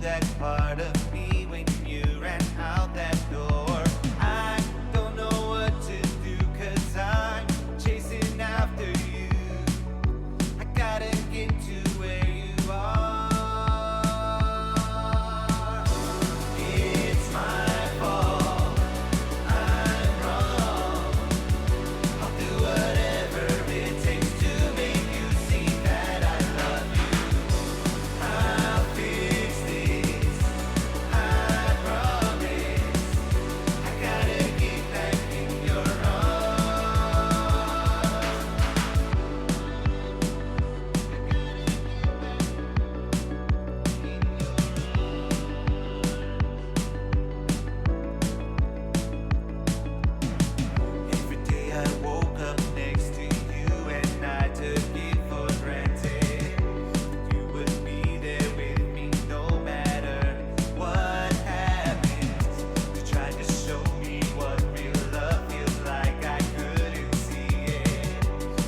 that part of me when you ran out that door. I don't know what to do, 'cause I'm chasing after you. I gotta get to where you are. It's my fault, I'm wrong. I'll do whatever it takes to make you see that I love you. I'll fix this, I promise. I gotta get back in your Every day I woke up next to you and I took it for granted. You would be there with me no matter what happens. You tried to show me what real love feels like. I couldn't see it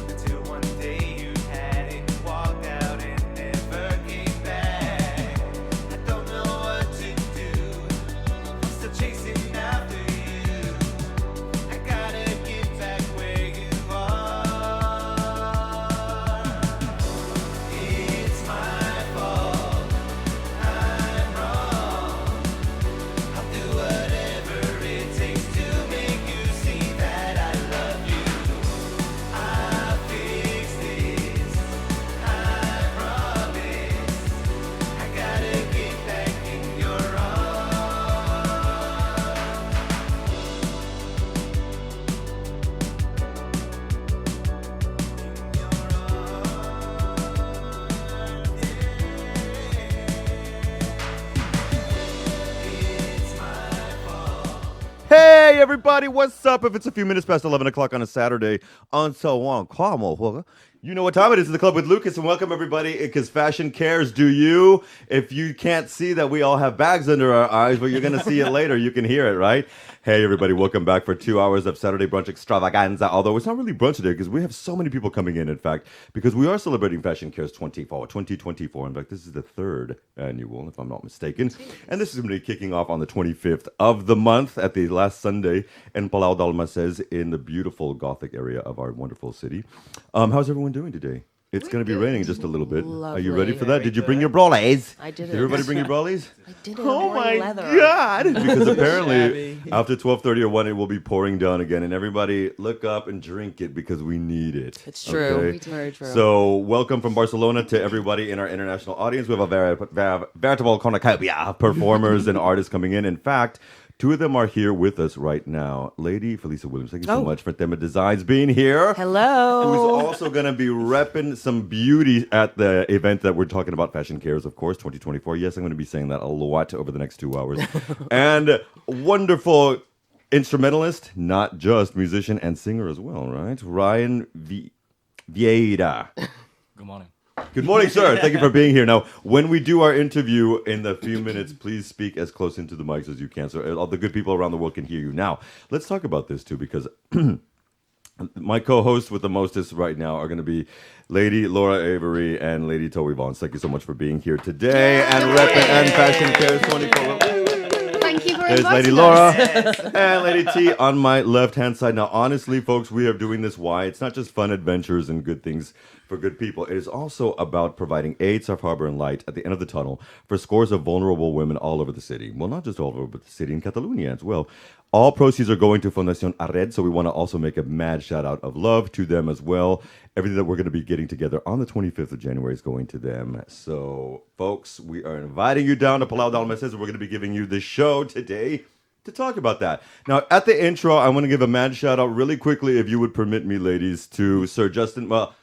until one day you had it, walked out and never came back. I don't know what to do, I'm still chasing after you. I gotta get back where you are. It's my fault, I'm wrong. I'll do whatever it takes to make you see that I love you. I'll fix this, I promise. I gotta get back in your Hey everybody, what's up? If it's a few minutes past 11 o'clock on a Saturday, on so on, you know what time it is in the club with Lucas, and welcome everybody, because fashion cares, do you? If you can't see that we all have bags under our eyes, but you're going to see it later, you can hear it, right? Hey everybody, welcome back for 2 hours of Saturday Brunch Extravaganza, although it's not really brunch today, because we have so many people coming in fact, because we are celebrating Fashion Cares 2024. In fact, this is the third annual, if I'm not mistaken, and this is going to be kicking off on the 25th of the month at the last Sunday in Palau Dalmases in the beautiful Gothic area of our wonderful city. How's everyone doing today? It's going to be raining just a little bit. Are you ready for that? Did you bring your brollies? I did it. Did everybody bring your brollies? I did it. Oh I'm my wearing leather. God! Because apparently after 12:30 or 1 it will be pouring down again, and everybody look up and drink it because we need it. It's true. Okay? It's very true. So welcome from Barcelona to everybody in our international audience. We have a veritable cornucopia of performers and artists coming in. In fact, two of them are here with us right now. Lady Felisa Williams, thank you so much for Thema Designs being here. Hello. Who's also going to be repping some beauty at the event that we're talking about, Fashion Cares, of course, 2024. Yes, I'm going to be saying that a lot over the next 2 hours. And wonderful instrumentalist, not just musician and singer as well, right? Ryan Vieira. Good morning. Good morning, sir. Thank you for being here. Now, when we do our interview in the few minutes, please speak as close into the mics as you can so all the good people around the world can hear you. Now, let's talk about this too, because my co-hosts with the mostest right now are going to be Lady Laura Avery and Lady Toby Vaughn. Thank you so much for being here today and repping and Fashion Cares 24. Thank you for There's inviting Lady us. Laura and Lady T on my left-hand side. Now, honestly, folks, we are doing this why? It's not just fun adventures and good things for good people. It is also about providing aid, safe harbor, and light at the end of the tunnel for scores of vulnerable women all over the city. Well, not just all over, but the city in Catalonia as well. All proceeds are going to Fundación Arred, so we want to also make a mad shout-out of love to them as well. Everything that we're going to be getting together on the 25th of January is going to them. So, folks, we are inviting you down to Palau Dalmases, and we're going to be giving you the show today to talk about that. Now, at the intro, I want to give a mad shout-out really quickly, if you would permit me, ladies, to Sir Justin. Well,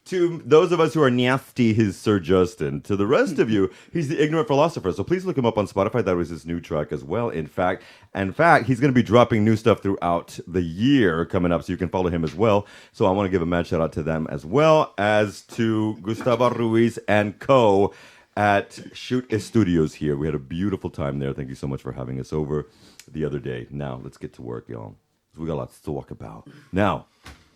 to those of us who are nasty, he's Sir Justin. To the rest of you, he's the Ignorant Philosopher. So please look him up on Spotify. That was his new track as well. In fact, he's going to be dropping new stuff throughout the year coming up, so you can follow him as well. So I want to give a mad shout out to them, as well as to Gustavo Ruiz and co. at Shoot Studios here. We had a beautiful time there. Thank you so much for having us over the other day. Now, let's get to work, y'all. We got lots to talk about. Now,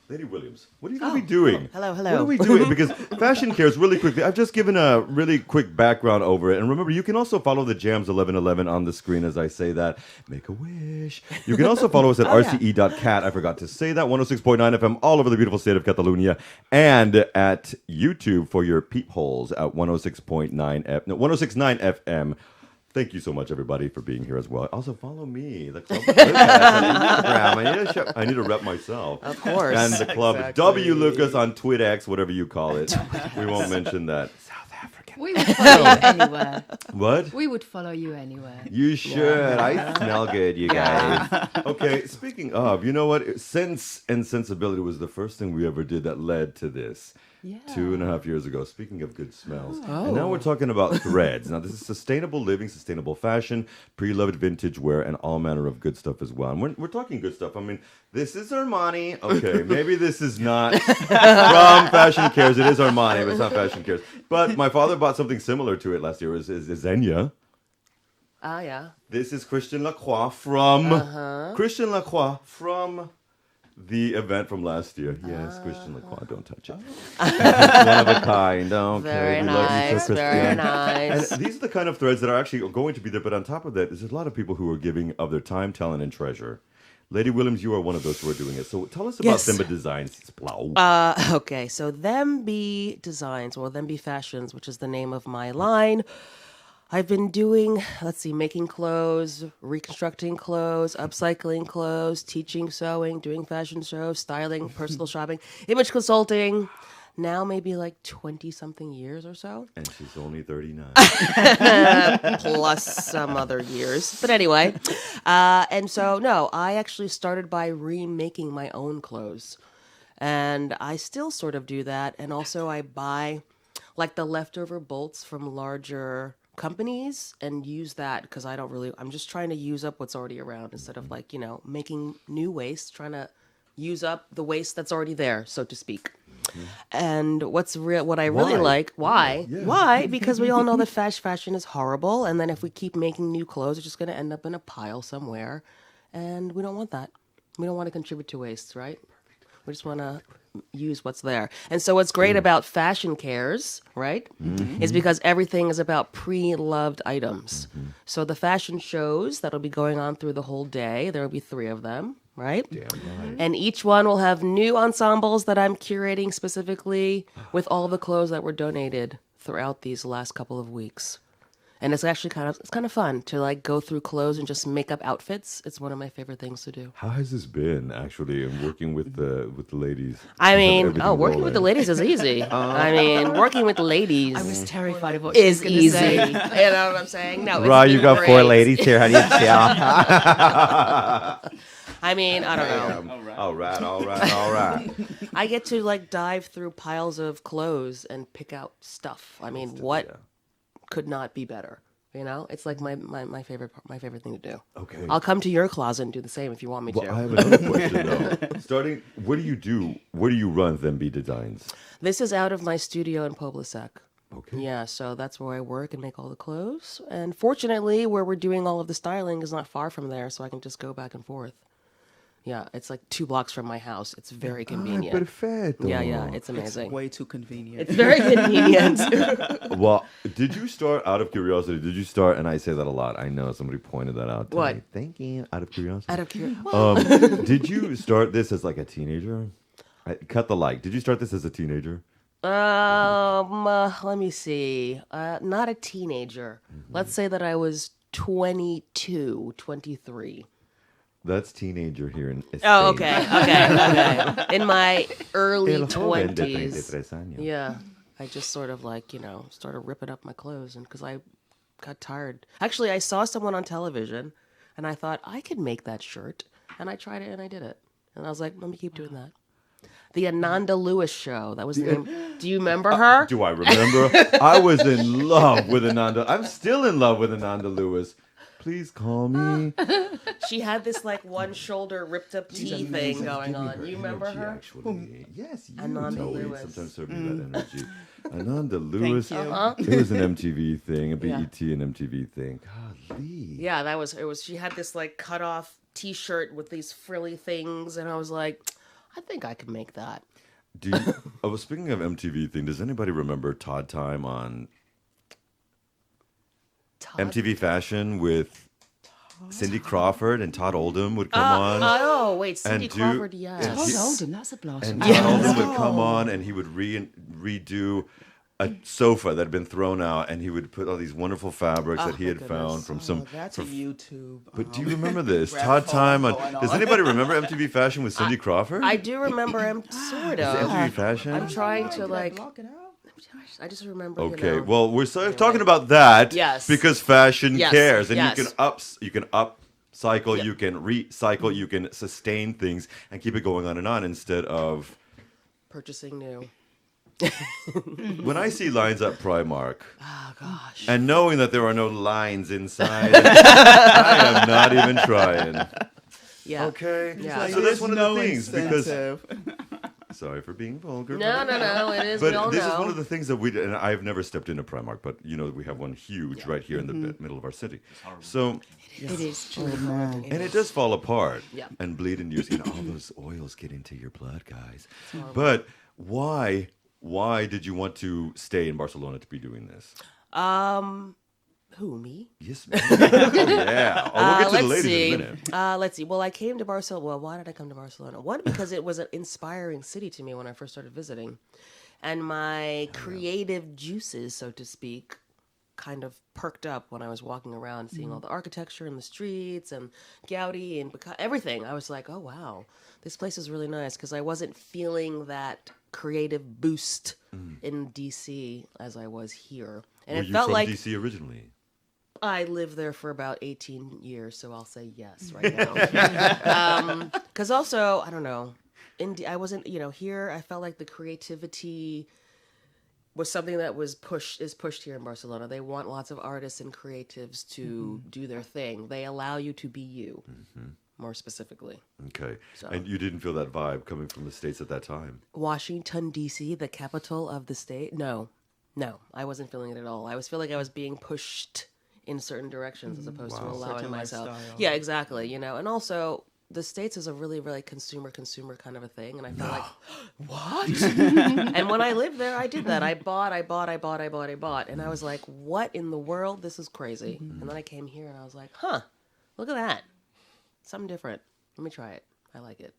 Lady Williams, what are you going to be doing? Hello. What are we doing? Because Fashion Cares, really quickly, I've just given a really quick background over it. And remember, you can also follow the Jams 1111 on the screen as I say that. Make a wish. You can also follow us at rce.cat. I forgot to say that. 106.9 FM all over the beautiful state of Catalonia. And at YouTube for your peepholes at 106.9 106.9 FM. Thank you so much, everybody, for being here as well. Also, follow me, the Club Lucas on Instagram. I need to rep myself. Of course. And the Club W Lucas on TwitX, whatever you call it. We won't mention that. South African. We would follow you anywhere. What? We would follow you anywhere. You should. I smell good, you guys. Okay, speaking of, you know what? Sense and Sensibility was the first thing we ever did that led to this. Yeah. 2.5 years ago. Speaking of good smells. And now we're talking about threads. Now, this is sustainable living, sustainable fashion, pre-loved vintage wear, and all manner of good stuff as well. And we're talking good stuff. I mean, this is Armani. Okay, maybe this is not from Fashion Cares. It is Armani, but it's not Fashion Cares. But my father bought something similar to it last year. It was Xenia. Ah, yeah. This is Christian Lacroix from... Christian Lacroix from... the event from last year. Yes, Christian Lacroix, don't touch it. One of a kind. Okay, Very we love you, nice, so very Christian. nice. And these are the kind of threads that are actually going to be there. But on top of that, there's a lot of people who are giving of their time, talent, and treasure. Lady Williams, you are one of those who are doing it. So tell us about Yes. Themba Designs. Okay, so Them Be Designs, well, Them Be Fashions, which is the name of my line. I've been doing, making clothes, reconstructing clothes, upcycling clothes, teaching sewing, doing fashion shows, styling, personal shopping, image consulting. Now maybe like 20-something years or so. And she's only 39. Plus some other years. But anyway, and so, no, I actually started by remaking my own clothes. And I still sort of do that. And also I buy like the leftover bolts from larger companies and use that because I'm just trying to use up what's already around instead of like, making new waste, trying to use up the waste that's already there, so to speak. And what I really like, why? Yeah. Why? Because we all know that fast fashion is horrible, and then if we keep making new clothes, it's just going to end up in a pile somewhere, and we don't want that. We don't want to contribute to waste, right? We just want to use what's there. And so what's great about Fashion Cares, right, is because everything is about pre-loved items. So the fashion shows that'll be going on through the whole day, there will be 3 of them, right? Damn right. And each one will have new ensembles that I'm curating specifically with all the clothes that were donated throughout these last couple of weeks. And it's actually kind of fun to like go through clothes and just make up outfits. It's one of my favorite things to do. How has this been actually in working with the ladies? I mean, Everything working with the rolling. ladies is easy. I mean, working with ladies I was terrified of what she was is going to easy. say. You know what I'm saying? No, it's Right, you been got great. 4 ladies here. How do you tell? I mean, I don't know. All right. I get to like dive through piles of clothes and pick out stuff. I mean, what could not be better? You know, it's like my favorite thing to do. Okay. I'll come to your closet and do the same if you want me Well, to. I have another question though. Starting, what do you do? Where do you run Them Be Designs? This is out of my studio in Poblasek. Okay. Yeah, so that's where I work and make all the clothes. And fortunately, where we're doing all of the styling is not far from there, so I can just go back and forth. Yeah, it's like 2 blocks from my house. It's very convenient. Perfetto. Yeah, it's amazing. Way too convenient. It's very convenient. Well, did you start out of curiosity? And I say that a lot. I know somebody pointed that out to What? me. Thank you. Out of curiosity. Out of curiosity. Did you start this as like a teenager? Cut the light. Did you start this as a teenager? Let me see. Not a teenager. Let's say that I was 22, 23. That's teenager here in Spain. Oh, okay. In my early El joven de 20s. 33 años. Yeah. I just sort of like, started ripping up my clothes and because I got tired. Actually, I saw someone on television and I thought I could make that shirt. And I tried it and I did it. And I was like, let me keep doing that. The Ananda Lewis show. That was the name. Do you remember her? Do I remember? I was in love with Ananda. I'm still in love with Ananda Lewis. Please call me. She had this like one shoulder ripped up T thing going on. You remember Energy, her? Actually. Yes, you Ananda know Lewis. sometimes serve me that energy. Ananda Lewis. you. It was an MTV thing, a BET and MTV thing. Golly. Yeah, it was. She had this like cut off T-shirt with these frilly things, and I was like, I think I can make that. Do you, oh, speaking of MTV thing, does anybody remember Todd Time on Todd? MTV Fashion with Cindy Crawford and Todd Oldham would come on? Oh, wait, Cindy and do- Crawford, and yes. Todd he- Oldham, that's a blast. And Todd Oldham would come on and he would redo a sofa that had been thrown out, and he would put all these wonderful fabrics that he had found from some. That's a YouTube. But do you remember this? rabbit Todd hole Time on. going on. Does anybody remember MTV Fashion with Cindy Crawford? I do remember him, sort Is it of. MTV Fashion? I'm trying to, Did I like, block it out? I just remember, Okay, you know. well, we're talking about that Yes. because fashion Yes, cares, and yes. you can upcycle, you can recycle, you can sustain things and keep it going on and on instead of Purchasing new. when I see lines at Primark Oh, gosh. and knowing that there are no lines inside, I am not even trying. Yeah. Okay, Yeah. so that's one of the no things because incentive. sorry for being vulgar. No, it is. we But all this know. is one of the things that we and I've never stepped into Primark, but you know we have one huge right here in the middle of our city. So It is true. and it does fall apart Yeah. and bleed into your skin. All those oils get into your blood, guys. But why did you want to stay in Barcelona to be doing this? Who, me? Yes, ma'am. Yeah. Oh, we'll get to the Let's ladies see. in a minute. Let's see. Well, I came to Barcelona. Well, why did I come to Barcelona? One, because it was an inspiring city to me when I first started visiting. And my creative juices, so to speak, kind of perked up when I was walking around, seeing all the architecture in the streets and Gaudi and everything. I was like, oh, wow, this place is really nice, because I wasn't feeling that creative boost in D.C. as I was here. And Were it you felt from like DC originally? I lived there for about 18 years, so I'll say yes right now. Because also, I don't know, I wasn't, here I felt like the creativity was something that is pushed here in Barcelona. They want lots of artists and creatives to do their thing. They allow you to be you, more specifically. Okay. So- And you didn't feel that vibe coming from the States at that time? Washington, D.C., the capital of the state? No, I wasn't feeling it at all. I was feeling like I was being pushed in certain directions as opposed to allowing Certain myself. lifestyle. Yeah, exactly. And also the States is a really, really consumer kind of a thing, and I felt like, what? And when I lived there, I did that. I bought, and I was like, what in the world? This is crazy. And then I came here, and I was like, huh, look at that, something different. Let me try it. I like it.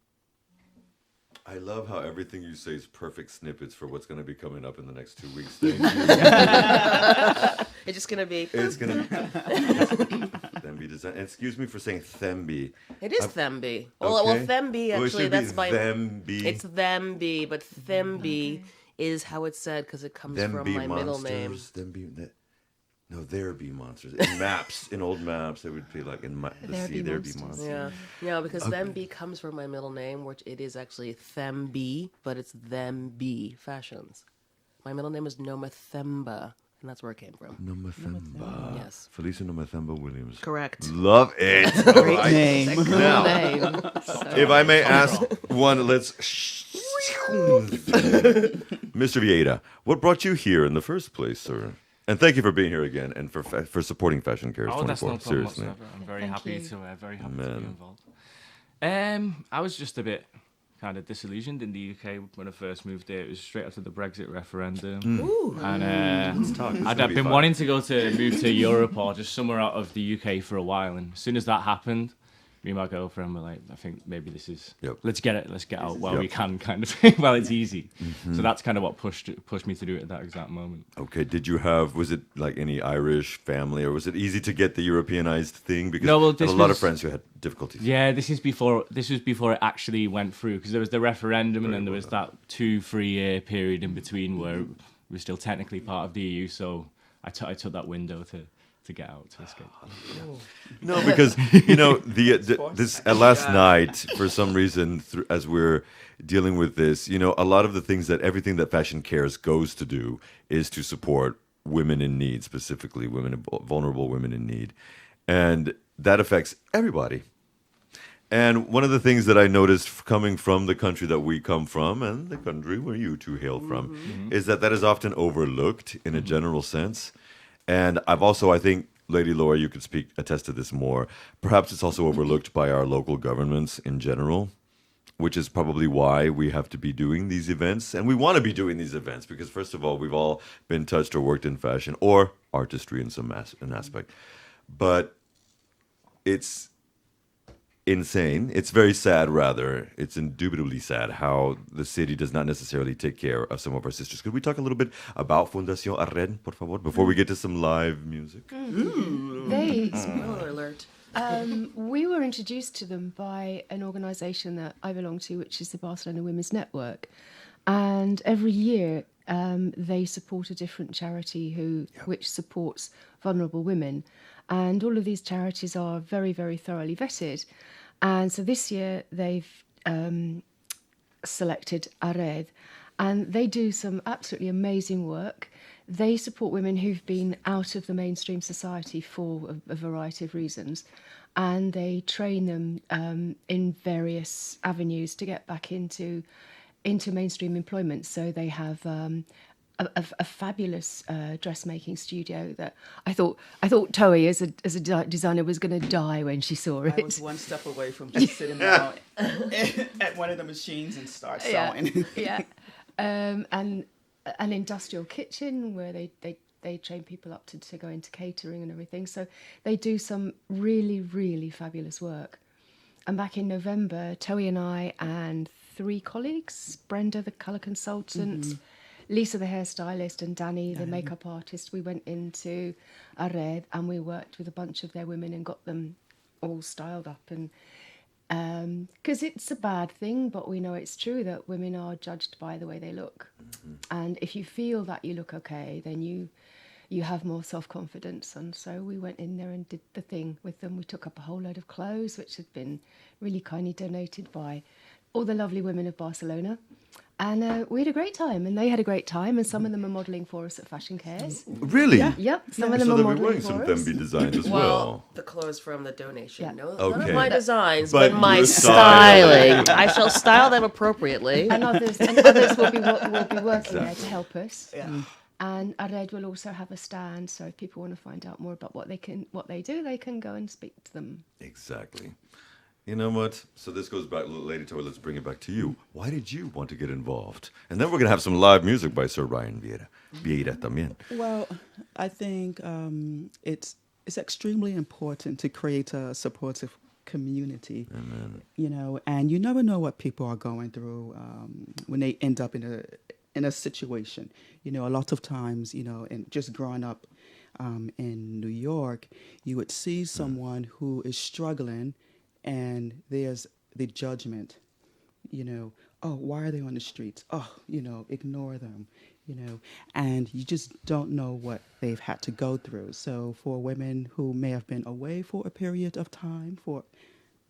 I love how everything you say is perfect snippets for what's going to be coming up in the next 2 weeks. Thank you. It's just gonna be. It's going to Themby design. And excuse me for saying Themby. It is Themby. Well, Okay. Themby Well, it actually. should be That's my. Themby. It's Themby, but Themby is how it's said because it comes from Themby my middle name. monsters. No, there be monsters. In maps, in old maps, it would be like in the There sea, be there be monsters. monsters. Yeah, because Themby comes from my middle name, which it is actually Themby, but it's Themby Fashions. My middle name is Nomathemba, and that's where it came from. Nomathemba. Yes. Felicia Nomathemba Williams. Correct. Love it. All right. Name. Now, Name. if I may ask one, let's. Mr. Vieira, what brought you here in the first place, sir? And thank you for being here again and for supporting Fashion Cares Oh, that's 24. no problem Seriously. whatsoever. I'm very Thank happy you. to be Man. involved. I was just a bit kind of disillusioned in the UK when I first moved there. It was straight after the Brexit referendum, and I'd been wanting to move to Europe or just somewhere out of the UK for a while. And as soon as that happened, me and my girlfriend were like, I think maybe this is let's get out while we can, kind of thing, while it's easy. So that's kind of what pushed me to do it at that exact moment. Okay, was it like any Irish family, or was it easy to get the Europeanized thing? Because No, well, I had a this lot of was- friends who had difficulties. Yeah, this was before it actually went through, because there was the referendum and then there was that 2-3 year period in between where we were still technically part of the EU. So I took that window to get out, to escape. No, because this last night, for some reason, as we're dealing with this, a lot of the things everything that Fashion Cares goes to do is to support women in need, specifically vulnerable women in need, and that affects everybody. And one of the things that I noticed coming from the country that we come from and the country where you two hail from is that is often overlooked in a general sense. And I've also, I think, Lady Laura, you could attest to this more. Perhaps it's also overlooked by our local governments in general. which is probably why we have to be doing these events. And we want to be doing these events because, first of all, we've all been touched or worked in fashion or artistry in some an aspect. But it's insane. It's very sad, rather. It's indubitably sad how the city does not necessarily take care of some of our sisters. Could we talk a little bit about Fundación Arred, por favor, before we get to some live music? They, Spoiler alert. we were introduced to them by an organisation that I belong to, which is the Barcelona Women's Network. And every year they support a different charity which supports vulnerable women. And all of these charities are very, very thoroughly vetted. And so this year they've selected Arred, and they do some absolutely amazing work. They support women who've been out of the mainstream society for a variety of reasons, and they train them in various avenues to get back into mainstream employment. So they have a fabulous dressmaking studio that I thought Toei as a designer was going to die when she saw it. I was one step away from just sitting down at one of the machines and start sewing. Yeah. And an industrial kitchen where they train people up to go into catering and everything. So they do some really, really fabulous work. And back in November, Toei and I and 3 colleagues, Brenda, the colour consultant, Lisa, the hairstylist, and Danny, the makeup artist, we went into Arred and we worked with a bunch of their women and got them all styled up. And because it's a bad thing, but we know it's true that women are judged by the way they look. And if you feel that you look okay, then you have more self-confidence. And so we went in there and did the thing with them. We took up a whole load of clothes, which had been really kindly donated by all the lovely women of Barcelona. And we had a great time, and they had a great time, and some of them are modelling for us at Fashion Cares. Really? Yep, some of them So are they'll be modelling wearing for some us. Fembi designs as Well, well. the clothes from the donation. Yeah. No, none Okay. of my designs, But but my your styling. I shall style them appropriately. And others will be working there to help us. Yeah. And Arred will also have a stand, so if people want to find out more about what they do, they can go and speak to them. Exactly. You know what? So this goes back, Lady Toy, let's bring it back to you. Why did you want to get involved? And then we're going to have some live music by Sir Ryan Vieira también. Well, I think it's extremely important to create a supportive community. Amen. You know, and you never know what people are going through when they end up in a situation. You know, a lot of times, you know, and just growing up in New York, you would see someone who is struggling, and there's the judgment, you know, oh, why are they on the streets? Oh, you know, ignore them, you know, and you just don't know what they've had to go through. So for women who may have been away for a period of time for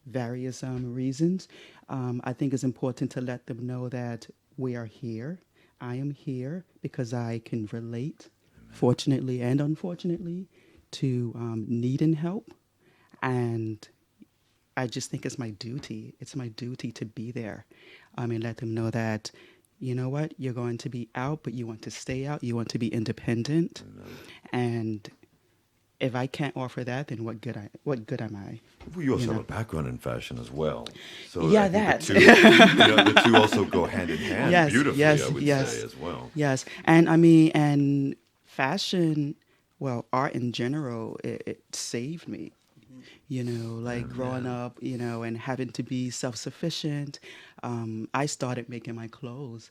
various reasons, I think it's important to let them know that we are here. I am here because I can relate, fortunately and unfortunately, to needing help. And I just think it's my duty. It's my duty to be there. And let them know that, you know what, you're going to be out, but you want to stay out. You want to be independent. And if I can't offer that, then what good am I? Well, you also You have know. a background in fashion as well. So Yeah, I think that. the two also go hand in hand Yes, beautifully, yes, I would yes. say, as well. Yes. And I mean, and fashion, well, art in general, it saved me. You know, like growing up, you know, and having to be self-sufficient. I started making my clothes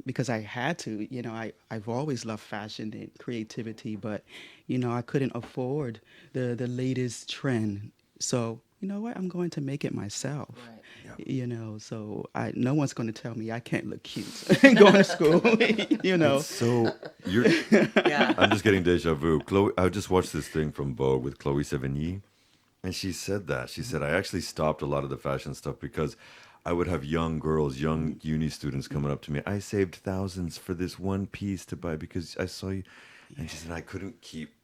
because I had to. You know, I've always loved fashion and creativity, but, you know, I couldn't afford the latest trend. So, you know what, I'm going to make it myself. Right. You know, so no one's going to tell me I can't look cute going to school, you know. So you're. Yeah. I'm just getting deja vu. Chloe, I just watched this thing from Vogue with Chloe Sevigny, and she said that. She said, I actually stopped a lot of the fashion stuff because I would have young girls, young uni students coming up to me. I saved thousands for this one piece to buy because I saw you. And she said, I couldn't keep.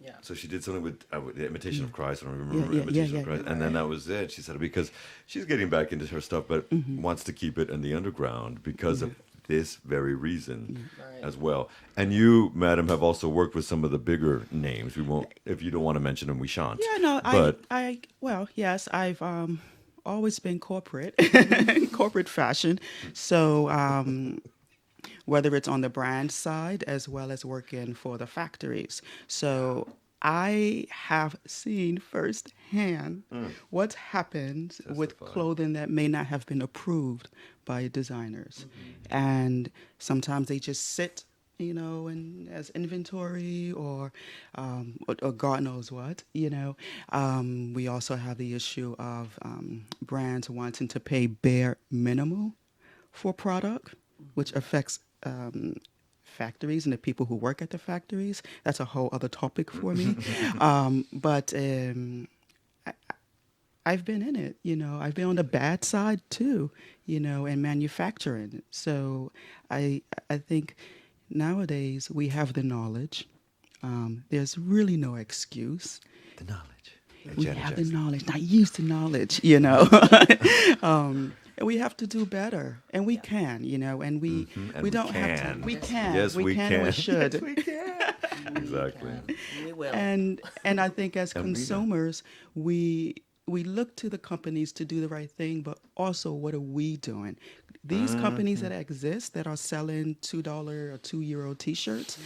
Yeah. So she did something with the Imitation of Christ. I don't remember Yeah, Imitation yeah, of Christ. yeah. And then that was it. She said, because she's getting back into her stuff, but wants to keep it in the underground because of this very reason Right. as well. And you, madam, have also worked with some of the bigger names. We won't, if you don't want to mention them, we shan't. Yeah, no, But well, yes, I've always been corporate, corporate fashion. So whether it's on the brand side as well as working for the factories. So I have seen firsthand what's happened with clothing that may not have been approved by designers. And sometimes they just sit, and as inventory or God knows what, We also have the issue of brands wanting to pay bare minimum for product, which affects factories and the people who work at the factories. That's a whole other topic for me. But I've been in it, I've been on the bad side too, in manufacturing. So I think nowadays we have the knowledge. There's really no excuse. The knowledge. We Janet have Jackson. the knowledge, not use the knowledge, And we have to do better, and we can, and we And we we don't have can. to. We can. Yes, we and we can. should. Yes, we can. Exactly. We will. And I think as And we don't. consumers, we look to the companies to do the right thing, but also what are we doing? These companies that exist that are selling $2 or €2 T-shirts,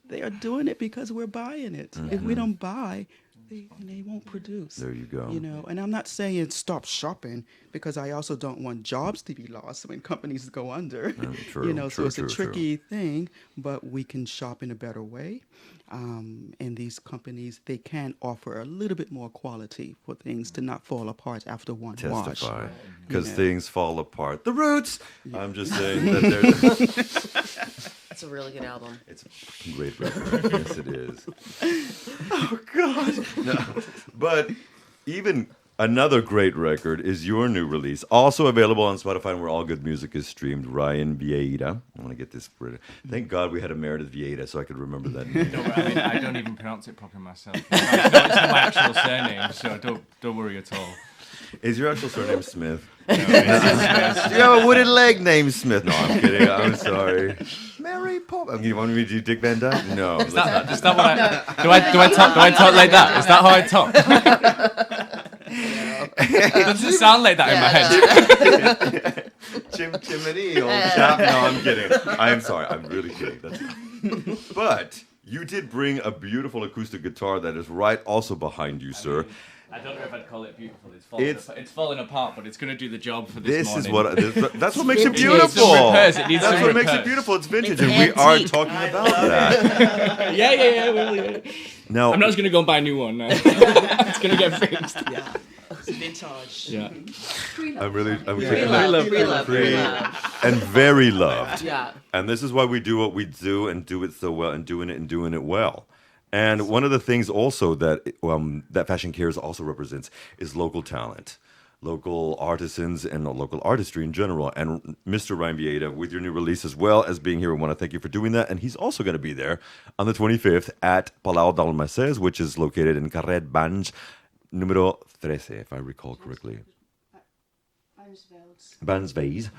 they are doing it because we're buying it. If we don't buy, they won't produce. There you go. And I'm not saying stop shopping, because I also don't want jobs to be lost when companies go under. True, So true, it's true, a tricky thing, but we can shop in a better way. And these companies, they can offer a little bit more quality for things to not fall apart after one wash. Testify. Because Yeah. things fall apart. The Roots! I'm just saying that there's... That's a really good album. It's a fucking great record. Yes, it is. Oh, God. No. But even another great record is your new release, also available on Spotify and where all good music is streamed, Ryan Vieira. I want to get this written. Thank God we had a Meredith Vieira so I could remember that name. I don't even pronounce it properly myself. It's not my actual surname, so don't worry at all. Is your actual surname Smith? No, it's You have a wooden leg named Smith. No, I'm kidding. I'm sorry. Mary Poppins. You want me to do Dick Van Dyke? No. is that what do I talk like that? Is that how I talk? It doesn't sound like that in my head. Chimney, old chap. No, I'm kidding. I'm sorry. I'm really kidding. But you did bring a beautiful acoustic guitar that is right also behind you, sir. I don't know if I'd call it beautiful. It's- It's falling apart, but it's going to do the job for this This morning. is what. That's what makes it vintage. beautiful. Some repairs. It needs That's some what makes it repairs. beautiful. It's vintage, It's and we are antique. talking about that. Yeah. Well, yeah. Now, I'm not just going to go and buy a new one. No. It's going to get fixed. Yeah. Vintage. Yeah. I'm Pre-love. and very loved. Yeah. And this is why we do what we do and do it so well and doing it well. And one of the things also that that Fashion Cares also represents is local talent, local artisans, and local artistry in general. And Mr. Ryan Vieira, with your new release as well as being here, we want to thank you for doing that. And he's also going to be there on the 25th at Palau Dalmases, which is located in Carrer Banys, número 13, if I recall correctly. Bansveis.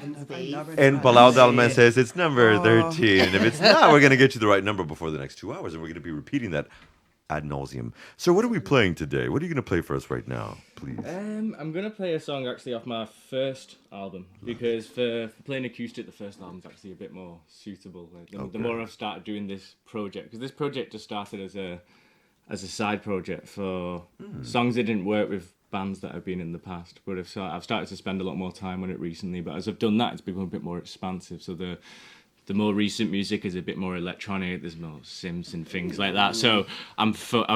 And Palau Dalmases, it's number 13. And if it's not, we're going to get you the right number before the next 2 hours. And we're going to be repeating that ad nauseum. So what are we playing today? What are you going to play for us right now, please? I'm going to play a song actually off my first album, because for playing acoustic, the first album's actually a bit more suitable. The more I've started doing this project, because this project just started as a side project for songs that didn't work with bands that I've been in the past, but I've started to spend a lot more time on it recently. But as I've done that, it's become a bit more expansive. So the more recent music is a bit more electronic. There's more synths and things like that. So for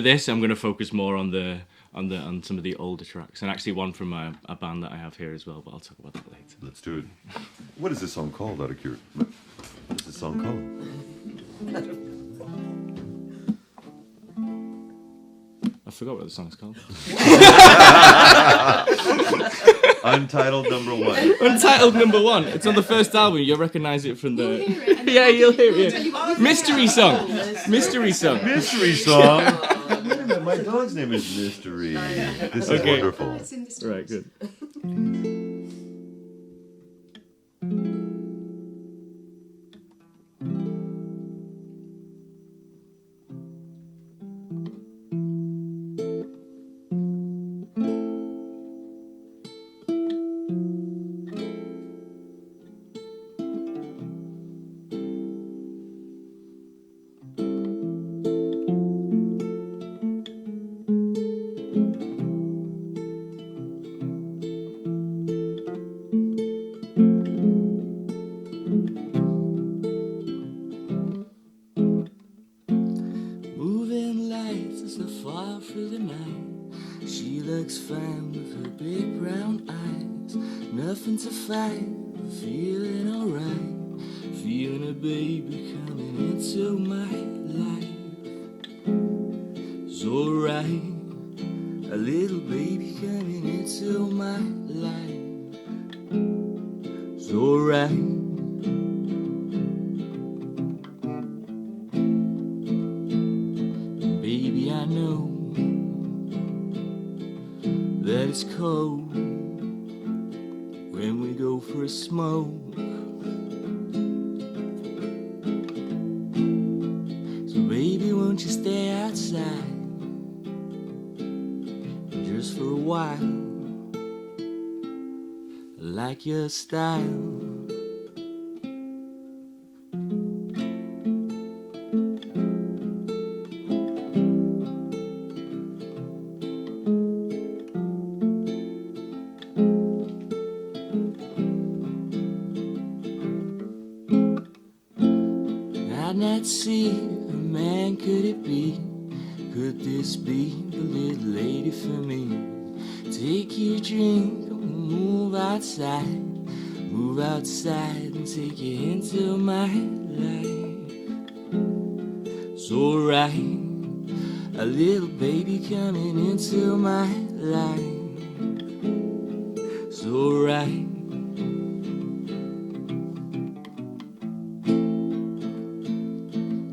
this, I'm going to focus more on some of the older tracks, and actually one from a band that I have here as well. But I'll talk about that later. Let's do it. What is this song called, out of curiosity? What's this song called? I forgot what the song's called. Untitled number 1. Untitled number 1. It's on the first album. You'll recognise it from the. Yeah, you'll hear it. Yeah. Mystery song. Mystery song. Mystery song. Wait a minute, my dog's name is Mystery. This is Okay. wonderful. Right, good. looks fine with her big brown eyes. Nothing to fight, feeling alright. Feeling a baby coming into my life. It's alright. A little baby coming into my life. It's alright. Baby, I know that it's cold when we go for a smoke. So baby, won't you stay outside just for a while? I like your style. I'd not see a man, could it be? Could this be the little lady for me? Take your drink, move outside and take you into my life. It's alright, a little baby coming into my life. It's alright.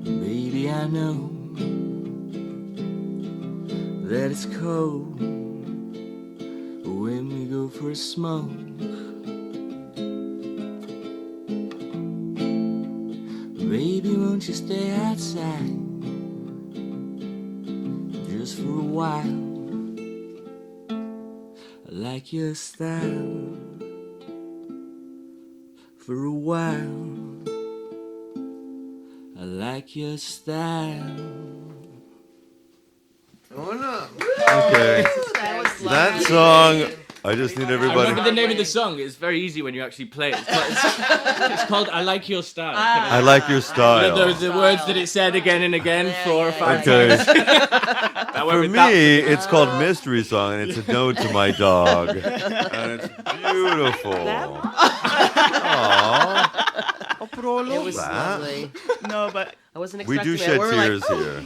Baby, I know that it's cold when we go for a smoke. Baby, won't you stay outside just for a while? I like your style. For a while, I like your style. Okay. That song, I just need I remember everybody. the name of the song. It's very easy when you actually play it. It's called "I Like Your Style." I like your You know, style. the words that it said again and again, 4 or 5 Okay. times. That went For with that. me, it's called Mystery Song, and it's a note to my dog. And it's beautiful. Aww. I'll put all It over was that. lovely. No, but I wasn't We expecting do that. shed We're tears like, here.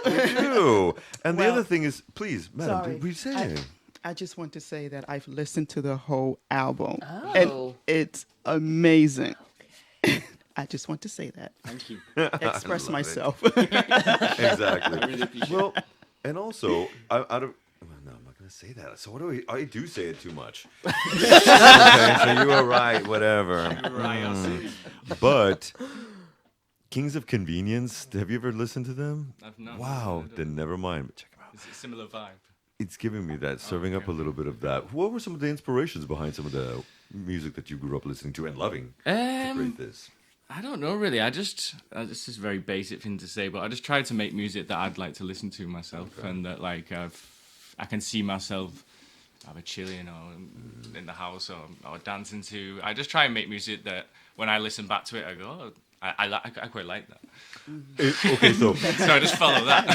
We do. And the Well, other thing is, please, madam, sorry. did we say? I just want to say that I've listened to the whole album. Oh. And it's amazing. I just want to say that. Thank you. Express love it. myself. Exactly. Really appreciate Well, and also, out of. Well, no, I'm not going to say that. So what do we? I do say it too much. Okay, so you were right. Whatever. But Kings of Convenience. Have you ever listened to them? I've not. Wow. Then never mind. But check them out. It's a similar vibe. It's giving me that, serving up a little bit of that. What were some of the inspirations behind some of the music that you grew up listening to and loving to create this? I don't know really. This is a very basic thing to say, but I just try to make music that I'd like to listen to myself, and that like I can see myself either chilling or in the house or dancing to. I just try and make music that when I listen back to it, I go, oh, I quite like that. Okay, so So I just follow that.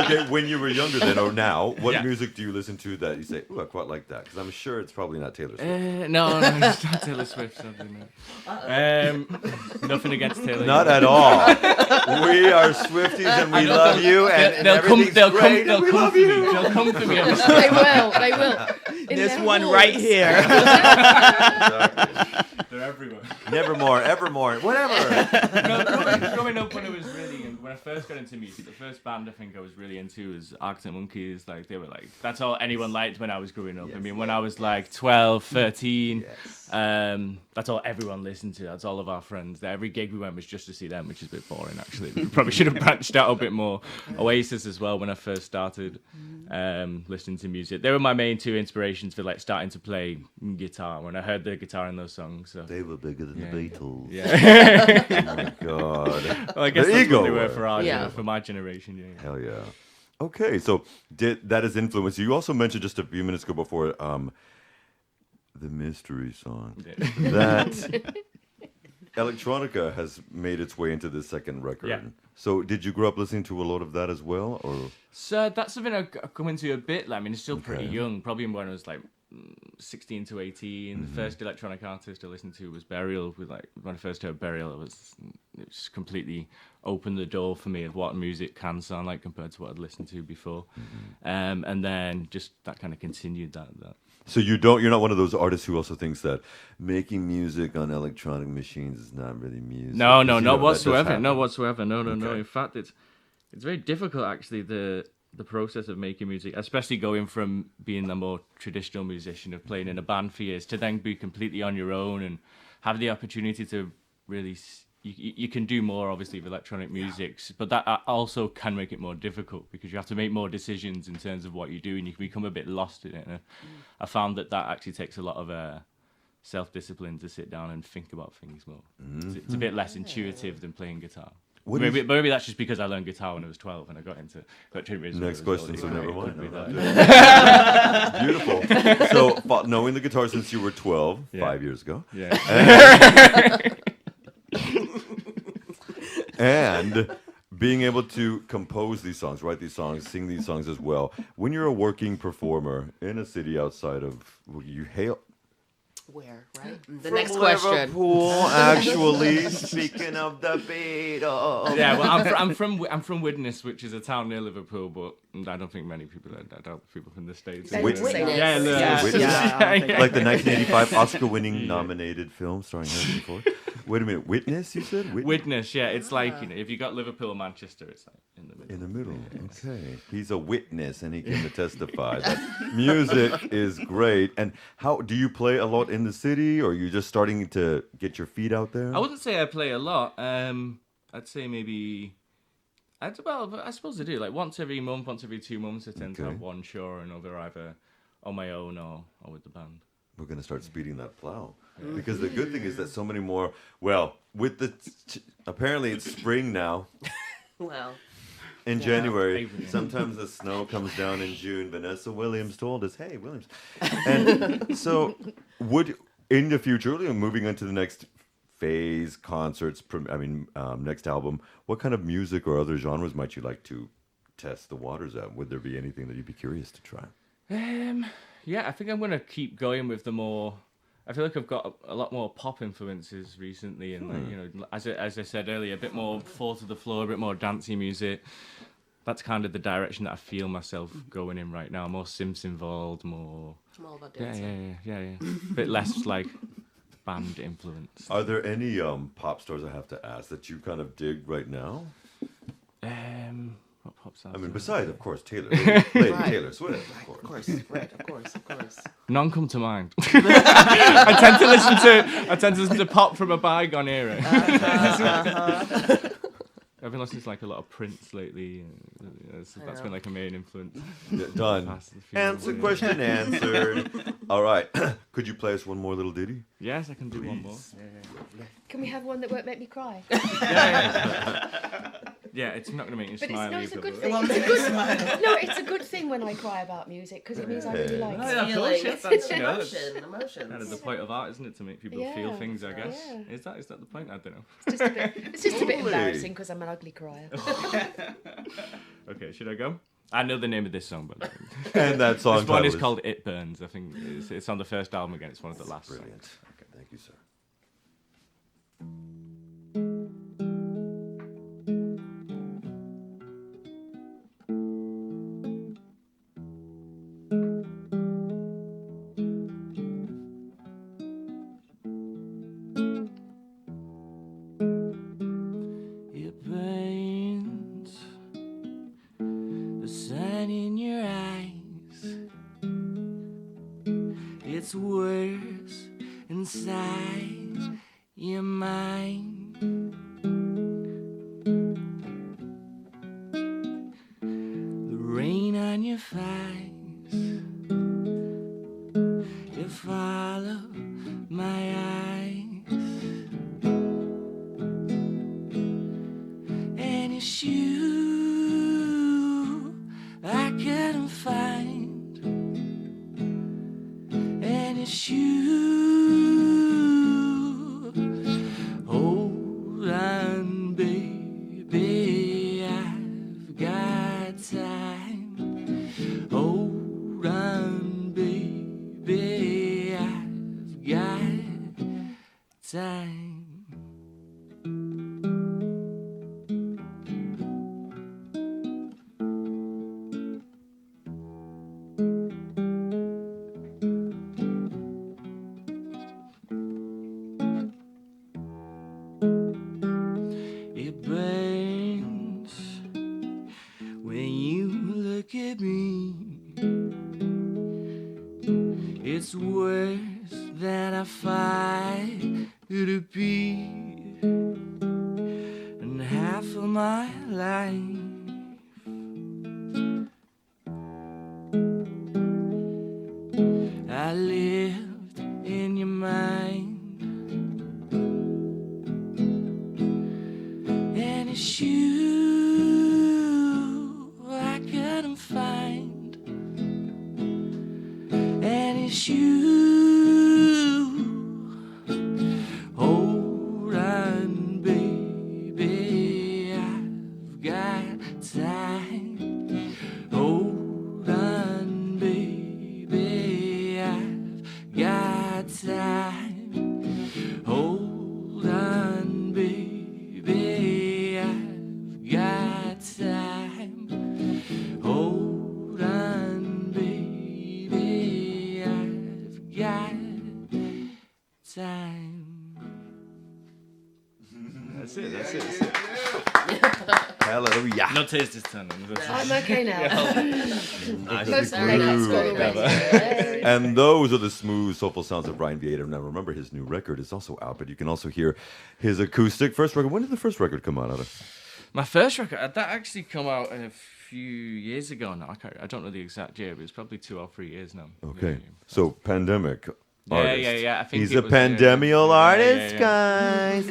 okay, when you were younger then or now, what Yeah. music do you listen to that you say, "Ooh, I quite like that"? Because I'm sure it's probably not Taylor Swift. No, it's not Taylor Swift. Something. Nothing against Taylor. Not at all. We are Swifties and we love you, and everything's great, and we love you. They'll come for me. They will. They will. In There's their one halls. right here. They're everywhere. Nevermore, evermore, whatever. Growing up when I first got into music, the first band I think I was really into was Arctic Monkeys. Like they were like, that's all anyone liked when I was growing up. I mean, when I was like 12, 13, that's all everyone listened to. That's all of our friends. Every gig we went was just to see them, which is a bit boring actually. We probably should have branched out a bit more. Oasis as well when I first started listening to music. They were my main two inspirations for like starting to play guitar when I heard the guitar in those songs. So. They were bigger than the Beatles. Yeah. Oh my God. Well, I guess The that's ego what they were were. for our Yeah. for my generation. Yeah. Hell yeah. Okay, so that has influenced you. You also mentioned just a few minutes ago before the mystery song. That electronica has made its way into the second record. Yeah. So did you grow up listening to a lot of that as well, or? So that's something I've come into a bit. I mean, it's still pretty Okay. young. Probably when I was like 16 to 18. The first electronic artist I listened to was Burial. With like when I first heard Burial, it just completely opened the door for me of what music can sound like compared to what I'd listened to before. And then just that kind of continued that. So you're not one of those artists who also thinks that making music on electronic machines is not really music. No, 'Cause, you know, not that does whatsoever. No, happen. whatsoever. No. Okay. In fact, it's very difficult actually the process of making music, especially going from being the more traditional musician of playing in a band for years to then be completely on your own and have the opportunity to really. You can do more obviously with electronic music, but that also can make it more difficult because you have to make more decisions in terms of what you do, and you can become a bit lost in it. And I found that actually takes a lot of self-discipline to sit down and think about things more. It's a bit less intuitive than playing guitar. Maybe that's just because I learned guitar when I was 12 and I got into electronic music. Next question, so never mind. Could be that. Beautiful. So knowing the guitar since you were 12, 5 years ago, Yeah. and being able to compose these songs, write these songs, sing these songs as well. When you're a working performer in a city outside of you hail. Where, right? The From next question. Liverpool, actually. Speaking of the Beatles. Yeah, well, I'm from Widnes, which is a town near Liverpool, but I don't think many people. I doubt people from the States. Witness. Yeah, Witness. Yeah. Like the 1985 Oscar-winning nominated film starring Harrison Ford. Wait a minute, Witness? You said Widnes, yeah, it's like if you got Liverpool or Manchester, it's like in the middle. In the middle. Okay. He's a witness, and he can testify that music is great. And how do you play a lot in the city, or are you just starting to get your feet out there? I wouldn't say I play a lot. I'd say maybe. I suppose I do. Like once every month, once every 2 months, I tend to Okay. have one show or another, either on my own or with the band. We're going to start speeding that plow. Because the good thing is that so many more, well, with the, apparently it's spring now. Well, In January, April. sometimes the snow comes down in June. Vanessa Williams told us, "Hey, Williams," and so in the future, moving on to the next phase, concerts. Next album. What kind of music or other genres might you like to test the waters at? Would there be anything that you'd be curious to try? Yeah, I think I'm gonna keep going with the more. I feel like I've got a lot more pop influences recently, and like, as I said earlier, a bit more fall to the floor, a bit more dancey music. That's kind of the direction that I feel myself going in right now. More Sims involved, more. I'm all about Yeah. dancing. A bit less like band influence. Are there any pop stars I have to ask that you kind of dig right now? What pop stars? I mean, besides, of course, Lady Right. Taylor Swift, of Of course. course, right, of course. None come to mind. I tend to listen to pop from a bygone era. I've been listening to like a lot of Prince lately. That's been like a main influence. Yeah, done. Past the few Answer years. question answered. All right. Could you play us one more little ditty? Yes, I can do one more. Can we have one that won't make me cry? Yeah, it's not going to make you But smile. it's a either, good but- thing. It's a good thing when I cry about music because it means I really like Yeah, it. of course, yeah, that's, you know, that's Emotions. kind of the point of art, isn't it? To make people feel Yeah, things, I guess. yeah. Is that the point? I don't know. It's just a bit Totally. embarrassing because I'm an ugly crier. Okay, should I go? I know the name of this song, but And that song this one title is called "It Burns." I think it's on the first album again. It's one of the last Brilliant. songs. Okay, thank you, sir. It burns, the sun in your eyes. It's worse inside your mind. The rain on your face, it follow my eyes. And it's you I couldn't find. And it's you. Oh, half of my life. I lived in your mind, and it's you I couldn't find, and it's you. Hold on, baby, I've got time. Hold on, baby, I've got time. Hold on, baby, I've got time. Hold on, baby, I've got time. That's it. That's it. Hallelujah. No taste this time. I'm okay now. Nice. And those are the smooth, soulful sounds of Brian Vieta. Now, remember, his new record is also out, but you can also hear his acoustic first record. When did the first record come out? My first record, that actually come out a few years ago now. I don't know the exact year, but it's probably 2 or 3 years now. Okay. Yeah. So, pandemic. Artist. Yeah. I think He's it a was, pandemial artist, yeah. guys.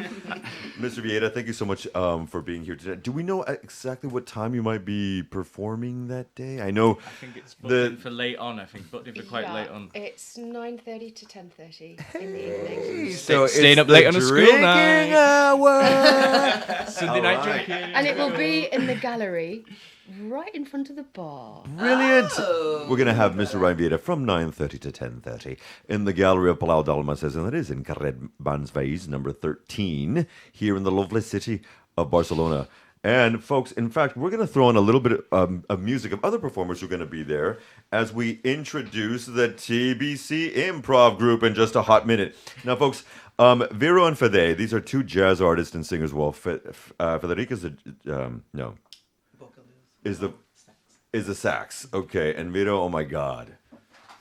Mr. Vieta, thank you so much for being here today. Do we know exactly what time you might be performing that day? I know I think it's booked in for late on. I think booked in for quite late on. It's 9:30 to 10:30 in the evening. so. Staying it's up late the on a school drinking night. hour. Sunday night drinking. And it will be in the gallery, right in front of the bar. Brilliant. We're going to have Mr. Ryan Vieta from 9:30 to 10:30 in the Gallery of Palau Dalmases, and that is in Carrer Bansveis, number 13, here in the lovely city of Barcelona. And folks, in fact, we're going to throw in a little bit of music of other performers who are going to be there as we introduce the TBC Improv Group in just a hot minute. Now, folks, Vero and Fede, these are two jazz artists and singers. Well, Federica's is the sax. Okay, and Vito, oh my God.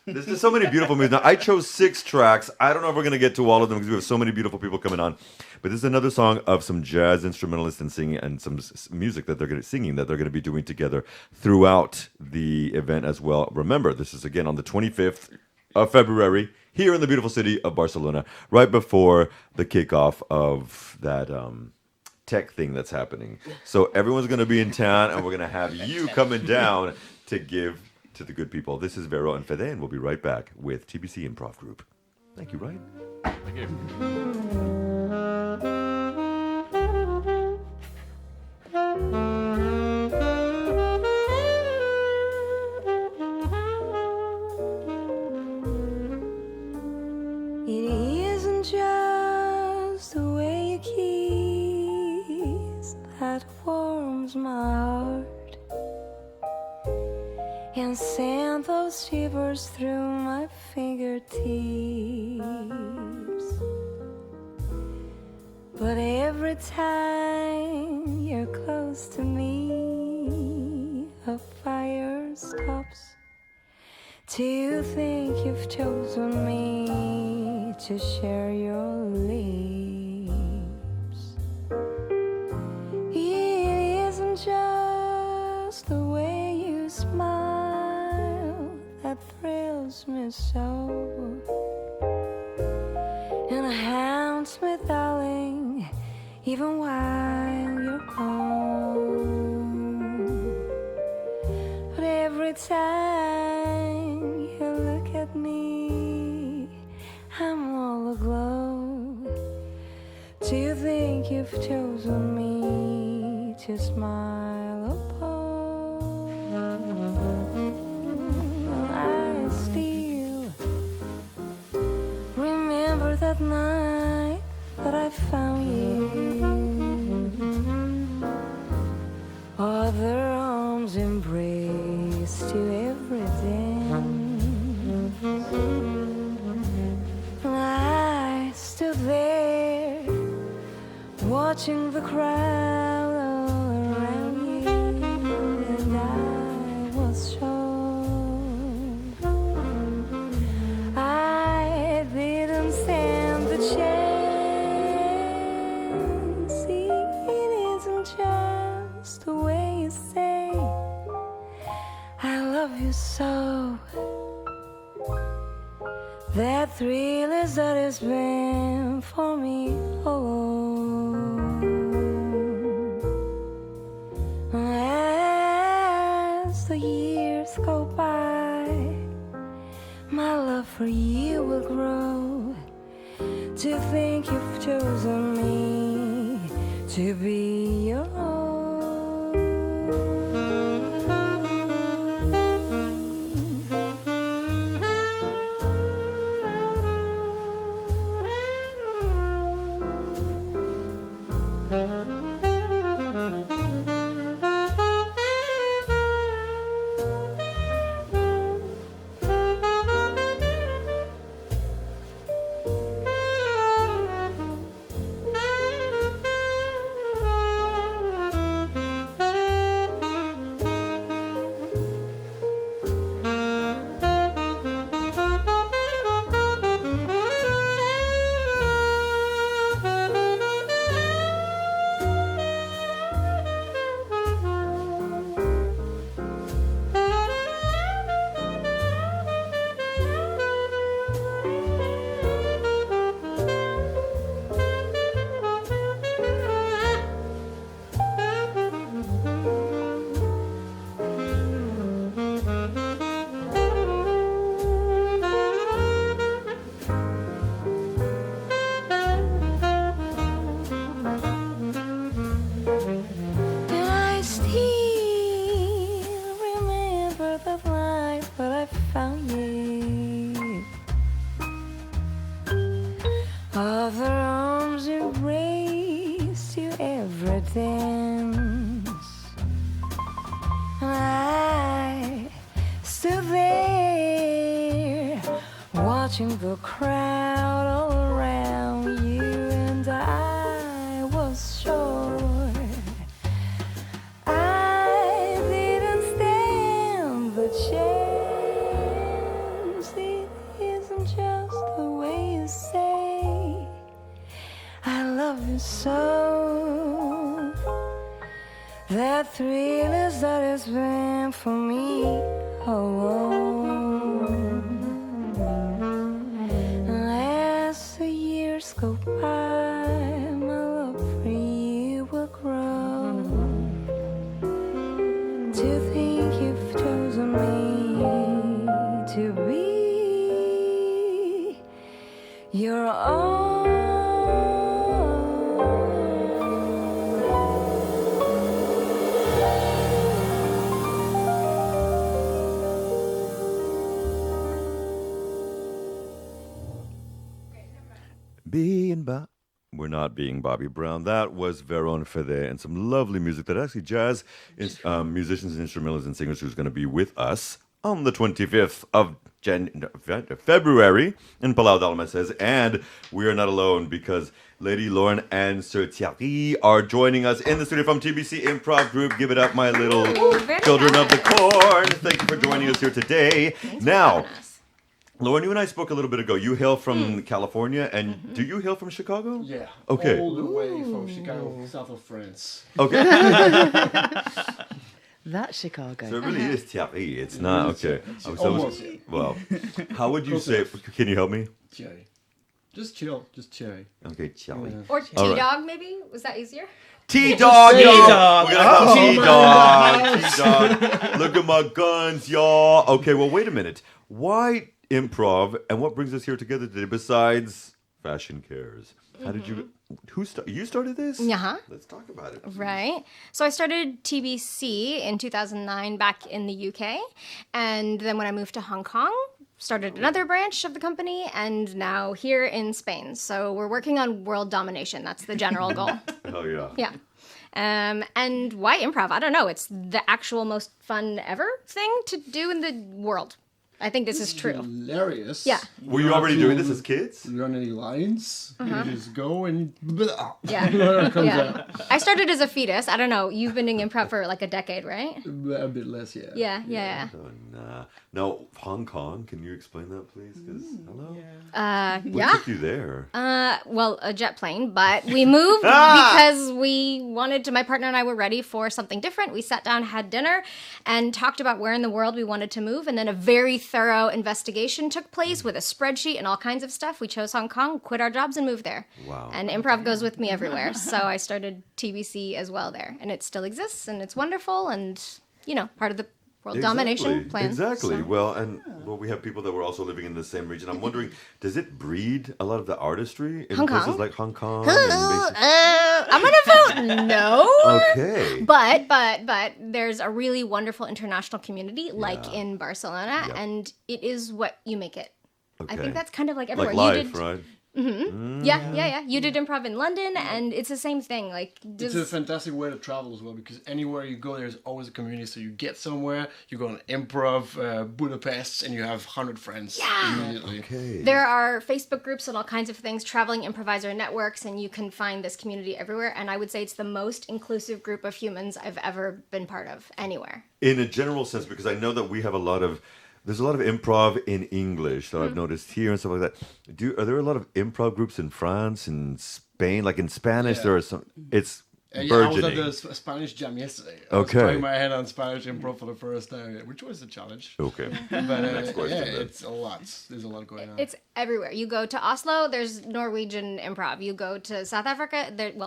There's just so many beautiful music. Now, I chose 6 tracks. I don't know if we're going to get to all of them because we have so many beautiful people coming on. But this is another song of some jazz instrumentalists and singing and some music that they're going to be doing together throughout the event as well. Remember, this is again on the 25th of February here in the beautiful city of Barcelona, right before the kickoff of that tech thing that's happening. So everyone's going to be in town, and we're going to have you coming down to give to the good people. This is Vero and Fede, and we'll be right back with TBC Improv Group. Thank you, Ryan. Thank you. It isn't just the way you kiss that warms my heart and send those shivers through my fingertips. But every time you're close to me, a fire stops. Do you think you've chosen me to share your lips? It isn't just the way you smile that thrills me so, and haunts me, darling, even while you're gone. But every time you look at me, I'm all aglow. Do you think you've chosen me to smile upon? I still remember that night that I found you. Other arms embraced you every dance, and I stood there watching the crowd all around you, and I was shown I didn't stand the chance. It isn't just just the way you say I love you so. That thrill is that it's been for me. Oh, as the years go by, my love for you will grow. To think you've chosen me to be your own. And I still remember the night that I found you. Other arms embraced you every dance. I stood there watching the crowd all around you, and I was sure I didn't stand the chance. It isn't just the way you say I love you so. That thrill is that it's been for me. Oh, and as the years go by, my love for you will grow. To think you've chosen me to be your own. We're not being Bobby Brown. That was Veron Fede and some lovely music that actually jazz musicians and instrumentalists and singers who's going to be with us on the 25th of February in Palau Dalmases. And we are not alone because Lady Lauren and Sir Thierry are joining us in the studio from TBC Improv Group. Give it up, my little children of the corn. Thank you for joining us here today. Now, Lauren, you and I spoke a little bit ago. You hail from California, and do you hail from Chicago? Yeah. Okay. All the way from Chicago, south of France. Okay. That's Chicago. So it really is Thierry. It's not, okay. Almost. Well, how would you say, can you help me? Cherry. Just chill. Just cherry. Okay, Thierry. Or All right. T-Dog, maybe? Was that easier? T-Dog, Say y'all. T-Dog. We're gonna call T-Dog. T-Dog. Look at my guns, y'all. Okay, well, wait a minute. Why improv, and what brings us here together today besides Fashion Cares? How did you, you started this? Uh-huh. Let's talk about it. Right. So I started TBC in 2009 back in the UK. And then when I moved to Hong Kong, started another branch of the company, and now here in Spain. So we're working on world domination. That's the general goal. Oh, yeah. Yeah. And why improv? I don't know. It's the actual most fun ever thing to do in the world. I think this is true. Hilarious. Yeah. Were you already doing this as kids? Learn any lines? You just go and blah. Yeah. Whatever comes Yeah. I started as a fetus. I don't know. You've been doing improv for like a decade, right? out. A bit less, yeah. Yeah. Oh, nah. Now, Hong Kong, can you explain that, please? Because, hello? What Yeah. took you there? Well, a jet plane, but we moved because we wanted to. My partner and I were ready for something different. We sat down, had dinner, and talked about where in the world we wanted to move. And then a very thorough investigation took place with a spreadsheet and all kinds of stuff. We chose Hong Kong, quit our jobs, and moved there. Wow. And improv goes with me everywhere. So I started TBC as well there, and it still exists, and it's wonderful, and part of the world domination plan. Exactly. So. Well, we have people that were also living in the same region. I'm wondering, does it breed a lot of the artistry in Hong places Kong? like Hong Kong? I'm gonna vote no. Okay. But there's a really wonderful international community like in Barcelona, Yep. and it is what you make it. Okay. I think that's kind of like everywhere. Like you life, did, right? Yeah. You did improv in London, and it's the same thing. Like, It's a fantastic way to travel as well because anywhere you go, there's always a community. So you get somewhere, you go on improv, Budapest, and you have 100 friends immediately. Okay. there are Facebook groups and all kinds of things, traveling improviser networks, and you can find this community everywhere. And I would say it's the most inclusive group of humans I've ever been part of anywhere. In a general sense, because I know that we have there's a lot of improv in English that I've noticed here and stuff like that. Are there a lot of improv groups in France and Spain? Like in Spanish, Yeah. there are some. It's Yeah, I was burgeoning. at the Spanish jam yesterday. I Okay. was trying my head on Spanish improv for the first time, which was a challenge. Okay. But question then. it's a lot. There's a lot going on. It's everywhere. You go to Oslo, there's Norwegian improv. You go to South Africa,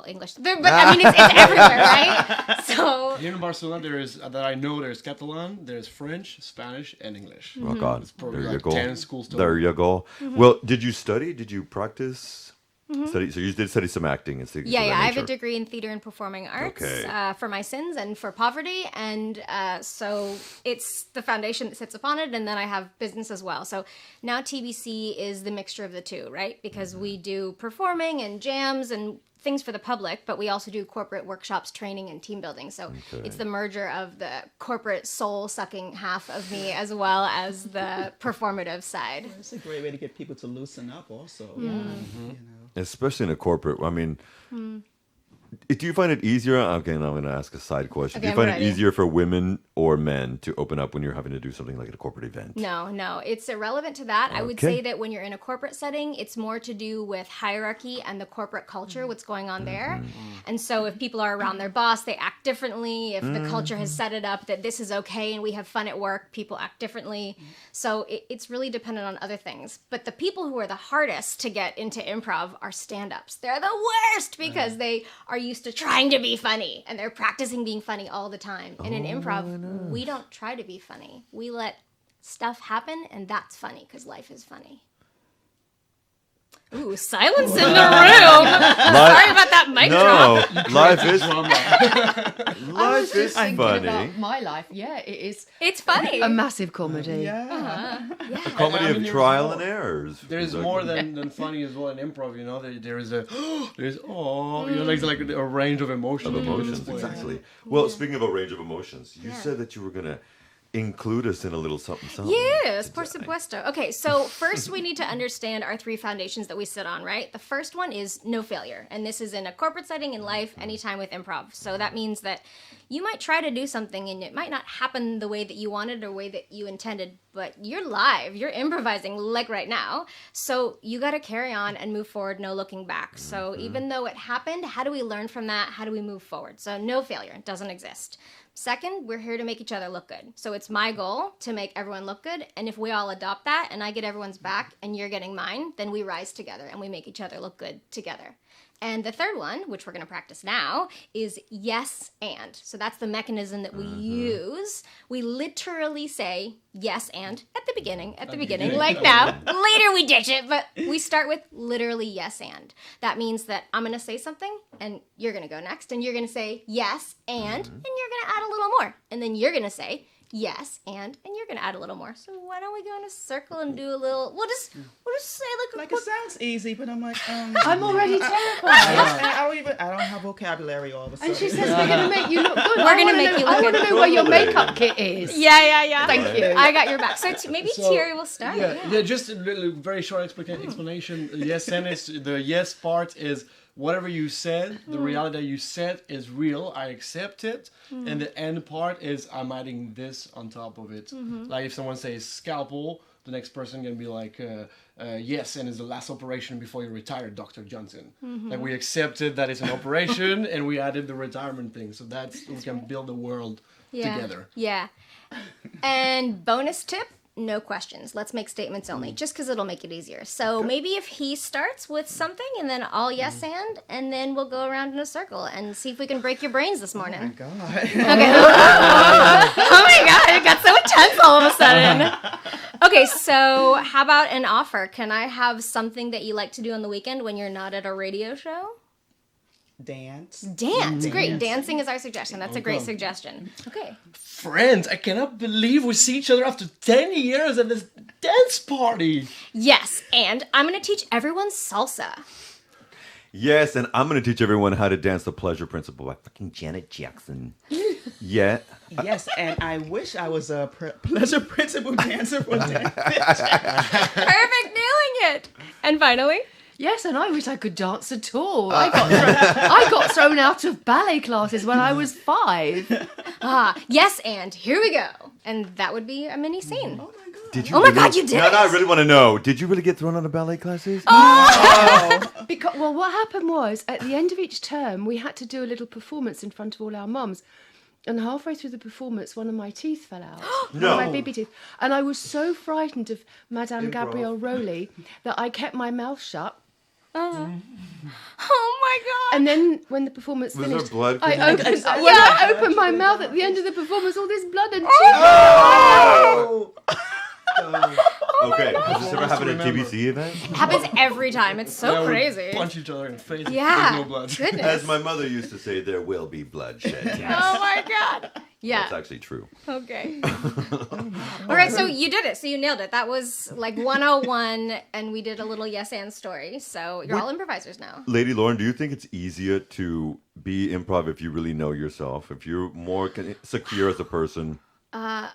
English. But I mean, it's everywhere, right? So Here in Barcelona, there's Catalan, there's French, Spanish, and English. Rock on. It's probably There you like go. 10 schools total. There you go. Well, did you study? Did you practice? Study. So you did study some acting and things. yeah, of that I have a nature. degree in theater and performing arts Okay. for my sins and for poverty, and so it's the foundation that sits upon it. And then I have business as well. So now TBC is the mixture of the two, right? Because we do performing and jams and things for the public, but we also do corporate workshops, training, and team building. So it's the merger of the corporate soul-sucking half of me as well as the performative side. It's a great way to get people to loosen up also. You know. Especially in a corporate. I mean, do you find it easier? Okay, now I'm going to ask a side question. Okay, do you find I'm it ready. easier for women or men to open up when you're having to do something like at a corporate event? No, it's irrelevant to that. I would Okay. say that when you're in a corporate setting, it's more to do with hierarchy and the corporate culture, what's going on there. And so if people are around their boss, they act differently. If the culture has set it up that this is okay and we have fun at work, people act differently. So it's really dependent on other things. But the people who are the hardest to get into improv are stand-ups. They're the worst because they are used to trying to be funny and they're practicing being funny all the time. And in improv, we don't try to be funny. We let stuff happen, and that's funny because life is funny. Ooh, silence in the room. Sorry about that mic drop. No, life is I was just thinking funny. about my life. Yeah, it is It's funny. a massive comedy. A comedy of there's trial more. and errors. There's Exactly. more than funny as well in improv, you know. There is there's like a range of emotions. Of that can be emotions, displayed. exactly. Well, speaking of a range of emotions, you said that you were going to include us in a little something. Yes, por supuesto. Okay, so first we need to understand our three foundations that we sit on, right? The first one is no failure. And this is in a corporate setting, in life, anytime with improv. So that means that you might try to do something and it might not happen the way that you wanted or way that you intended, but you're live, you're improvising like right now. So you got to carry on and move forward, no looking back. So even though it happened, how do we learn from that? How do we move forward? So no failure, it doesn't exist. Second, we're here to make each other look good. So it's my goal to make everyone look good. And if we all adopt that and I get everyone's back and you're getting mine, then we rise together and we make each other look good together. And the third one, which we're going to practice now, is yes and. So that's the mechanism that we use. We literally say yes and at the beginning, like now. Later we ditch it, but we start with literally yes and. That means that I'm going to say something and you're going to go next and you're going to say yes and you're going to add a little more. And then you're going to say yes, and you're gonna add a little more. So why don't we go in a circle and do a little? We'll just say like Like it sounds easy, but I'm like, I'm already terrified. I don't have vocabulary all of a sudden. And she says we're going to make you look good. We're gonna make you look I want to good. know where your makeup kit is. Yeah. Thank you. I got your back. So maybe Thierry will start. Yeah, just a little, very short explanation. Yes, and it's the yes part is whatever you said, the reality that you said is real. I accept it. And the end part is I'm adding this on top of it. Like if someone says scalpel, the next person can be like, yes, and it's the last operation before you retire, Dr. Johnson. Like we accepted that it's an operation and we added the retirement thing. So we can build the world together. Yeah. And bonus tip, no questions. Let's make statements only, just because it'll make it easier. So maybe if he starts with something and then I'll yes and then we'll go around in a circle and see if we can break your brains this morning. Oh my God. Okay. Oh my God, it got so intense all of a sudden. Okay, so how about an offer? Can I have something that you like to do on the weekend when you're not at a radio show? Dance. Dance. Great. Dancing is our suggestion. That's a great suggestion. Okay. Friends, I cannot believe we see each other after 10 years at this dance party. Yes, and I'm going to teach everyone salsa. Yes, and I'm going to teach everyone how to dance the pleasure principle by fucking Janet Jackson. Yeah. Yes, and I wish I was a pleasure principle dancer for that. Perfect, nailing it. And finally, Yes, and I wish I could dance at all. I got thrown out of ballet classes when I was 5. yes, and here we go. And that would be a mini scene. Oh my God. Did you Oh my God, you did No, it! I really want to know. Did you really get thrown out of ballet classes? Because, well, what happened was, at the end of each term, we had to do a little performance in front of all our mums. And halfway through the performance, one of my teeth fell out. No. One of my baby teeth. And I was so frightened of Madame Gabrielle Rowley that I kept my mouth shut. Oh my God. And then when the performance Was finished, there blood I coming opened, out? when I opened my mouth at the end of the performance, all this blood and teeth. Oh! Okay. Does this ever happen at remember. TBC event? Happens every time. It's so Yeah, we crazy. punch each other in the face. Yeah. There's no blood. Goodness. As my mother used to say, there will be bloodshed. Oh my God. Yeah. That's actually true. Okay. All right, so you did it. So you nailed it. That was like 101, and we did a little yes and story. So you're all improvisers now. Lady Lauren, do you think it's easier to be improv if you really know yourself? If you're more secure as a person?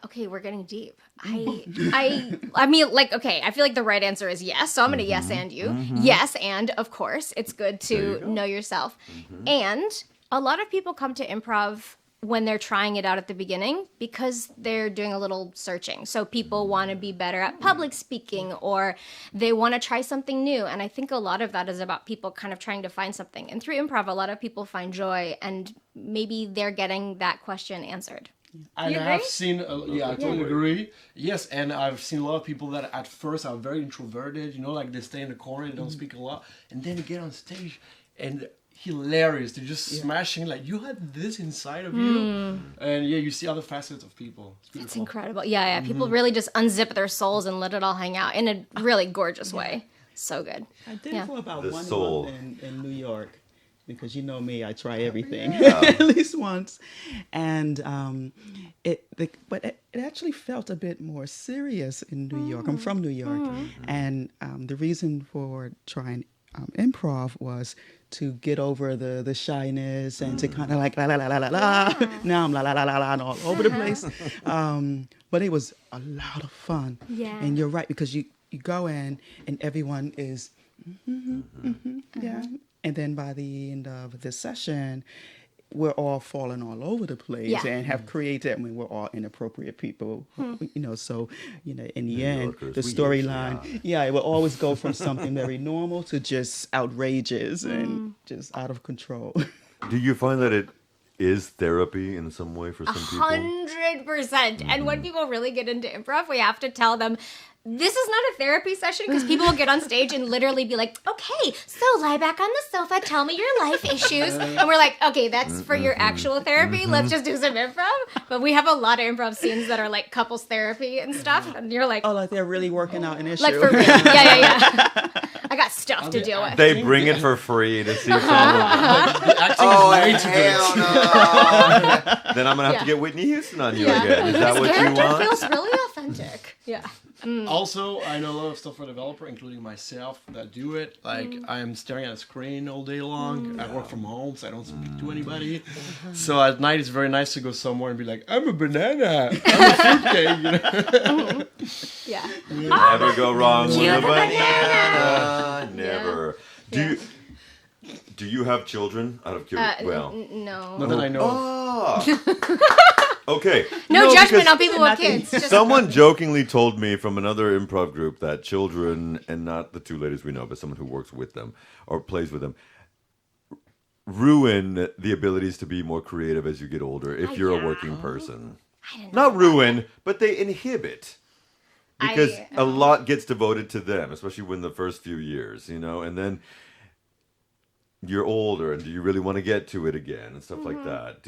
Okay, we're getting deep. I mean, like, okay, I feel like the right answer is yes. So I'm going to yes and you. Yes, and of course, it's good to know yourself. And a lot of people come to improv when they're trying it out at the beginning because they're doing a little searching. So people want to be better at public speaking or they want to try something new. And I think a lot of that is about people kind of trying to find something. And through improv, a lot of people find joy and maybe they're getting that question answered. And You I've agree? seen, I totally agree. Yes, and I've seen a lot of people that at first are very introverted, you know, like they stay in the corner, they don't speak a lot, and then they get on stage and hilarious. They're just smashing, like, you had this inside of you. And yeah, you see other facets of people. It's beautiful. It's incredible. Yeah. People really just unzip their souls and let it all hang out in a really gorgeous way. So good. I did Yeah. for about The 1 soul. month in New York. Because you know me, I try everything at least once, and but it actually felt a bit more serious in New York. I'm from New York, and the reason for trying improv was to get over the shyness and to kind of like la la la la la la. Now I'm la la la la la and all over the place, but it was a lot of fun. Yeah. And you're right because you go in and everyone is yeah. And then by the end of the session, we're all falling all over the place Yeah. and have created, I mean, we're all inappropriate people, you know, so, you know, in the end, Yorkers, the we storyline, it will always go from something very normal to just outrageous and just out of control. Do you find that it is therapy in some way for some people? 100%. And when people really get into improv, we have to tell them, this is not a therapy session because people will get on stage and literally be like, okay, so lie back on the sofa, tell me your life issues. And we're like, okay, that's for your actual therapy. Let's just do some improv. But we have a lot of improv scenes that are like couples therapy and stuff. And you're like, Oh, like they're really working out an issue. like for real. Yeah. I got stuff to deal with. They bring it for free to see if someone will. The acting Oh, is way too hell good. no! Then I'm gonna have to Yeah. get Whitney Houston on you Yeah. again. Is that His what you character want? feels really authentic. Yeah. Also, I know a lot of stuff for developer, including myself, that do it. Like, I'm staring at a screen all day long. I work from home, so I don't speak to anybody. So at night, it's very nice to go somewhere and be like, I'm a banana. I'm a fruitcake. You know? Yeah. Never go wrong with You're a the banana. Never. Do you have children? Out of curiosity. Well. No. Not that I know of. Ah. Okay. No judgment because on people with kids. Just Someone jokingly told me from another improv group that children, and not the two ladies we know, but someone who works with them or plays with them, ruin the abilities to be more creative as you get older if you're a working person. Not ruin, but they inhibit. Because a lot gets devoted to them, especially when the first few years, you know, and then you're older, and do you really want to get to it again and stuff like that?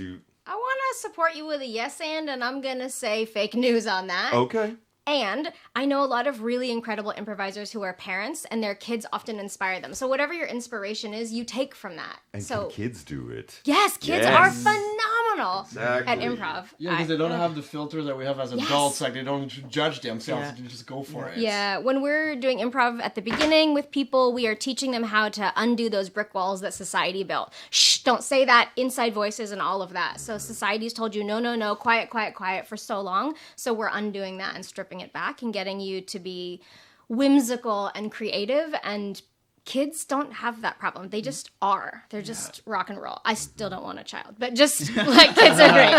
I want to support you with a yes and I'm going to say fake news on that. Okay. And I know a lot of really incredible improvisers who are parents, and their kids often inspire them. So whatever your inspiration is, you take from that. And so can kids do it? yes, kids Yes. are phenomenal Exactly. at improv. Yeah, because they don't have the filter that we have as Yes. adults. Like, they don't judge themselves. They just go for it. Yeah, when we're doing improv at the beginning with people, we are teaching them how to undo those brick walls that society built. Shh, don't say that, inside voices and all of that. So society's told you, no, quiet, quiet, quiet for so long. So we're undoing that and stripping it back and getting you to be whimsical and creative. And kids don't have that problem. They just are. They're just rock and roll. I still don't want a child, but just like kids are great.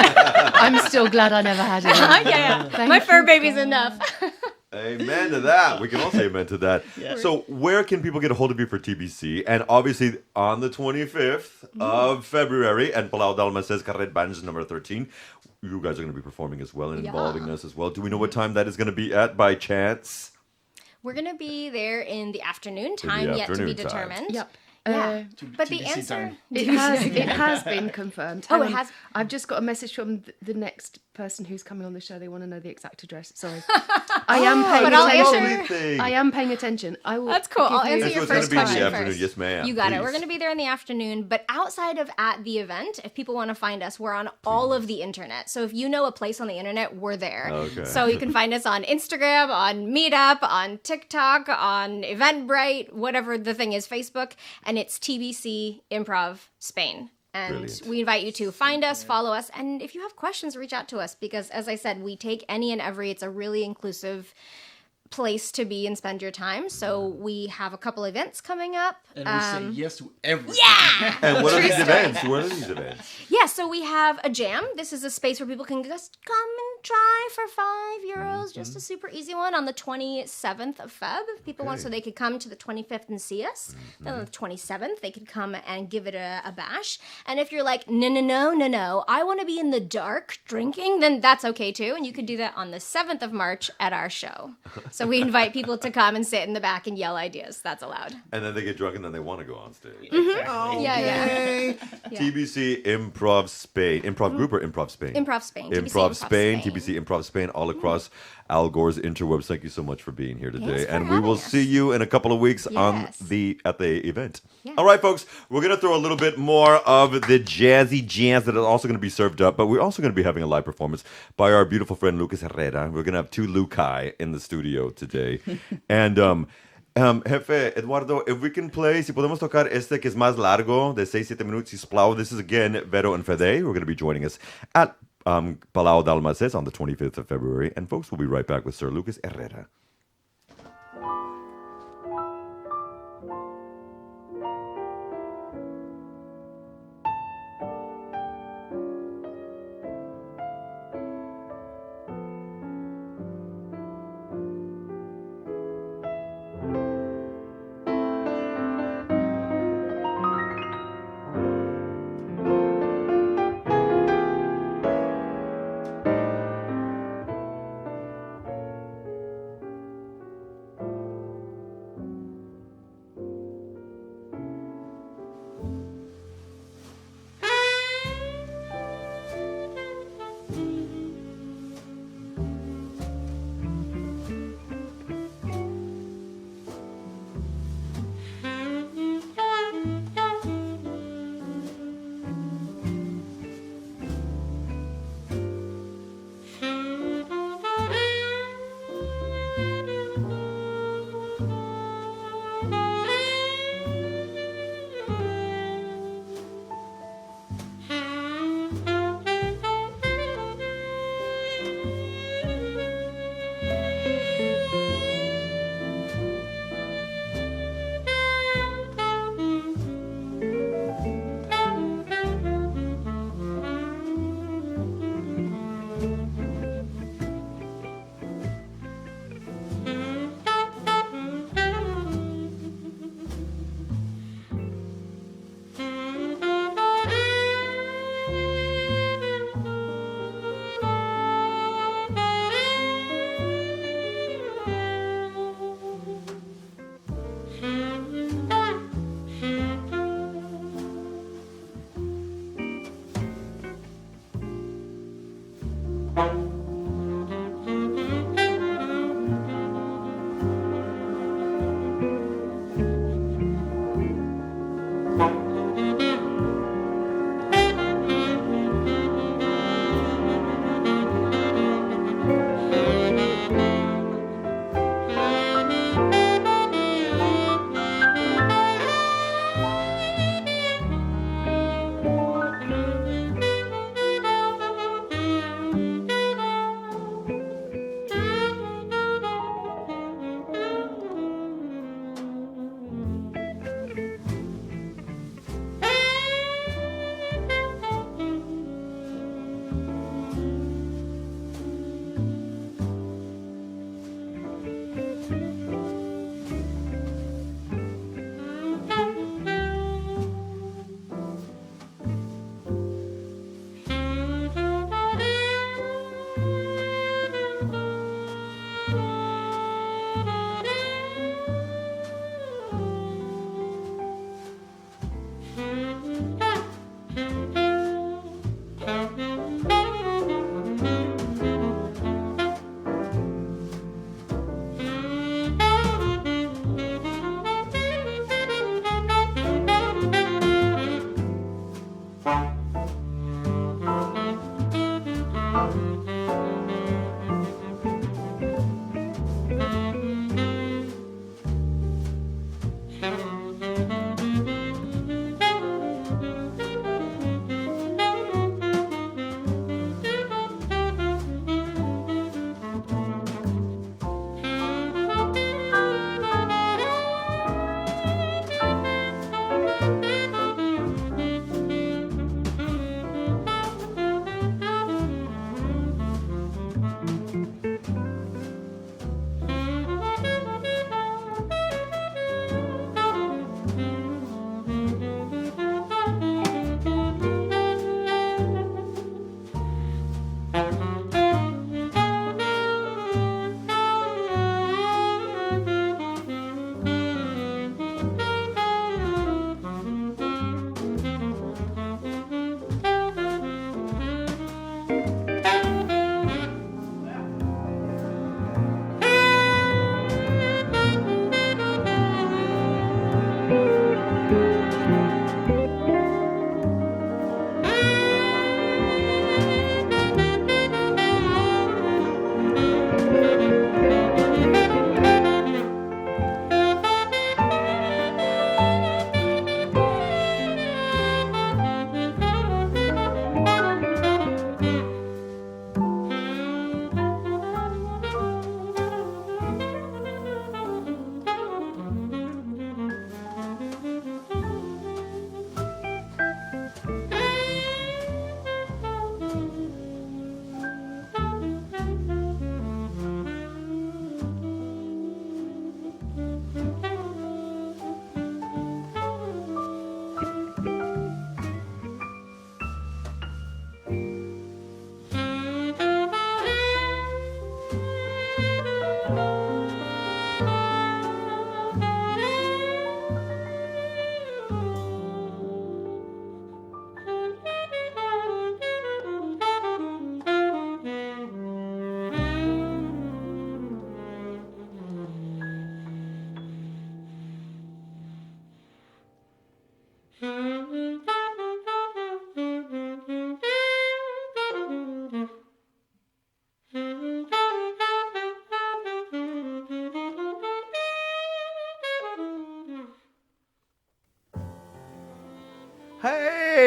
I'm still glad I never had it. yeah. Thank My fur you, baby's God. enough. Amen to that. We can all say amen to that. So, where can people get a hold of you for TBC? And obviously, on the 25th of February, and Palau Dalma says Carret Banj number 13, you guys are going to be performing as well and involving us as well. Do we know what time that is going to be at by chance? We're going to be there in the afternoon time, yet to afternoon be time. determined. Yep. Yeah. But the TBC answer... time. It has been confirmed. Oh, Hang it on. has- I've just got a message from the next person who's coming on the show. They want to know the exact address. Sorry. I am paying But I'll attention. answer- Thing. I am paying attention. I will. That's cool. give I'll you- answer So your it's gonna first be in the question afternoon. first. Yes, ma'am. You got it. Please. We're going to be there in the afternoon, but outside of at the event, if people want to find us, we're on all of the internet. So if you know a place on the internet, we're there. Okay. So you can find us on Instagram, on Meetup, on TikTok, on Eventbrite, whatever the thing is, Facebook, and it's TBC Improv Spain. And Brilliant. we invite you to find us, follow us, and if you have questions, reach out to us because, as I said, we take any and every. It's a really inclusive place to be and spend your time. So we have a couple events coming up. And we say yes to everything. And what are these events? What are these events? Yeah, so we have a jam. This is a space where people can just come and try for €5. Just a super easy one on the 27th of Feb. If people want, so they could come to the 25th and see us. Then on the 27th, they could come and give it a bash. And if you're like, no, I want to be in the dark drinking, then that's okay too. And you could do that on the 7th of March at our show. So we invite people to come and sit in the back and yell ideas. That's allowed. And then they get drunk and then they want to go on stage. Yeah. TBC Improv Spain. Improv Group or Improv Spain? Improv Spain. TBC Improv Spain. TBC Improv Spain, all across Al Gore's interwebs. Thank you so much for being here today. Thanks for And we will having us. see you in a couple of weeks on Yes. at the event. Yes. All right, folks, we're going to throw a little bit more of the jazzy jazz that is also going to be served up, but we're also going to be having a live performance by our beautiful friend Lucas Herrera. We're going to have two Lukai in the studio today. And Jefe, Eduardo, if we can play, si podemos tocar este que es más largo, de 6-7 minutos, si this is again Vero and Fede. We're going to be joining us at Palau Dalmaces on the 25th of February. And folks, we'll be right back with Sir Lucas Herrera.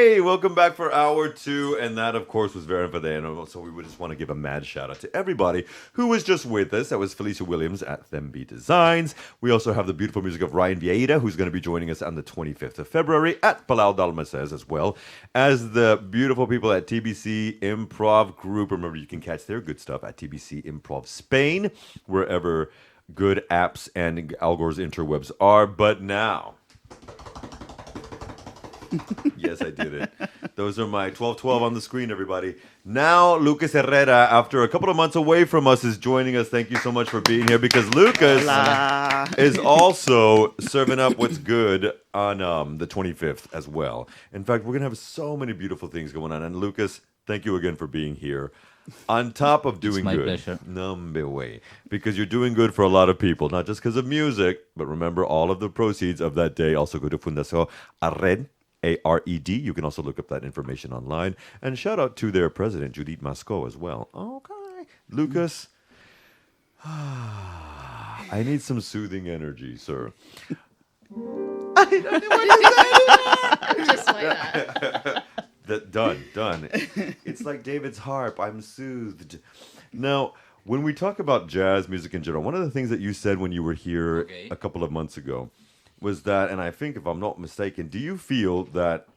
Hey, welcome back for hour 2, and that, of course, was Vera Fadeno. So we would just want to give a mad shout out to everybody who was just with us. That was Felicia Williams at Themby Designs. We also have the beautiful music of Ryan Vieira, who's going to be joining us on the 25th of February at Palau Dalmaces, as well as the beautiful people at TBC Improv Group. Remember, you can catch their good stuff at TBC Improv Spain, wherever good apps and Al Gore's interwebs are. But now... Yes, I did it. Those are my 12-12 on the screen, everybody. Now, Lucas Herrera, after a couple of months away from us, is joining us. Thank you so much for being here, because Lucas is also serving up what's good on the 25th as well. In fact, we're going to have so many beautiful things going on. And Lucas, thank you again for being here. On top of doing my good, pleasure. Number way, because you're doing good for a lot of people, not just because of music, but remember, all of the proceeds of that day also go to Fundación Ared. ARED. You can also look up that information online. And shout out to their president, Judith Masco, as well. Okay. Lucas, I need some soothing energy, sir. Just like that. Done. It's like David's harp. I'm soothed. Now, when we talk about jazz music in general, one of the things that you said when you were here a couple of months ago was that, and I think if I'm not mistaken, do you feel that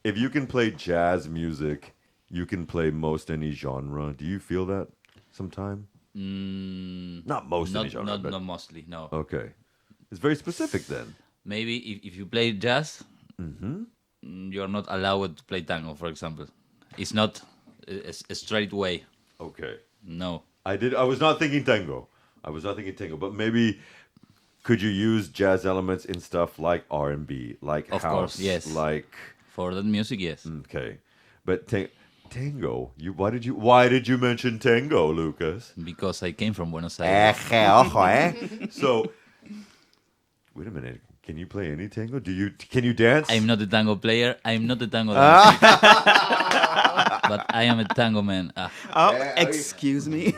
if you can play jazz music, you can play most any genre? Do you feel that sometime? Not most any genre, but... Not mostly, no. Okay. It's very specific then. Maybe if you play jazz, you're not allowed to play tango, for example. It's not a straight way. Okay. No. I was not thinking tango. But maybe... Could you use jazz elements in stuff like R&B, like of house? Of course, yes. Like for that music, yes. Okay, but tango. Why did you mention tango, Lucas? Because I came from Buenos Aires. So, wait a minute. Can you play any tango? Can you dance? I'm not a tango player. I'm not a tango dancer. But I am a tango man. Excuse me.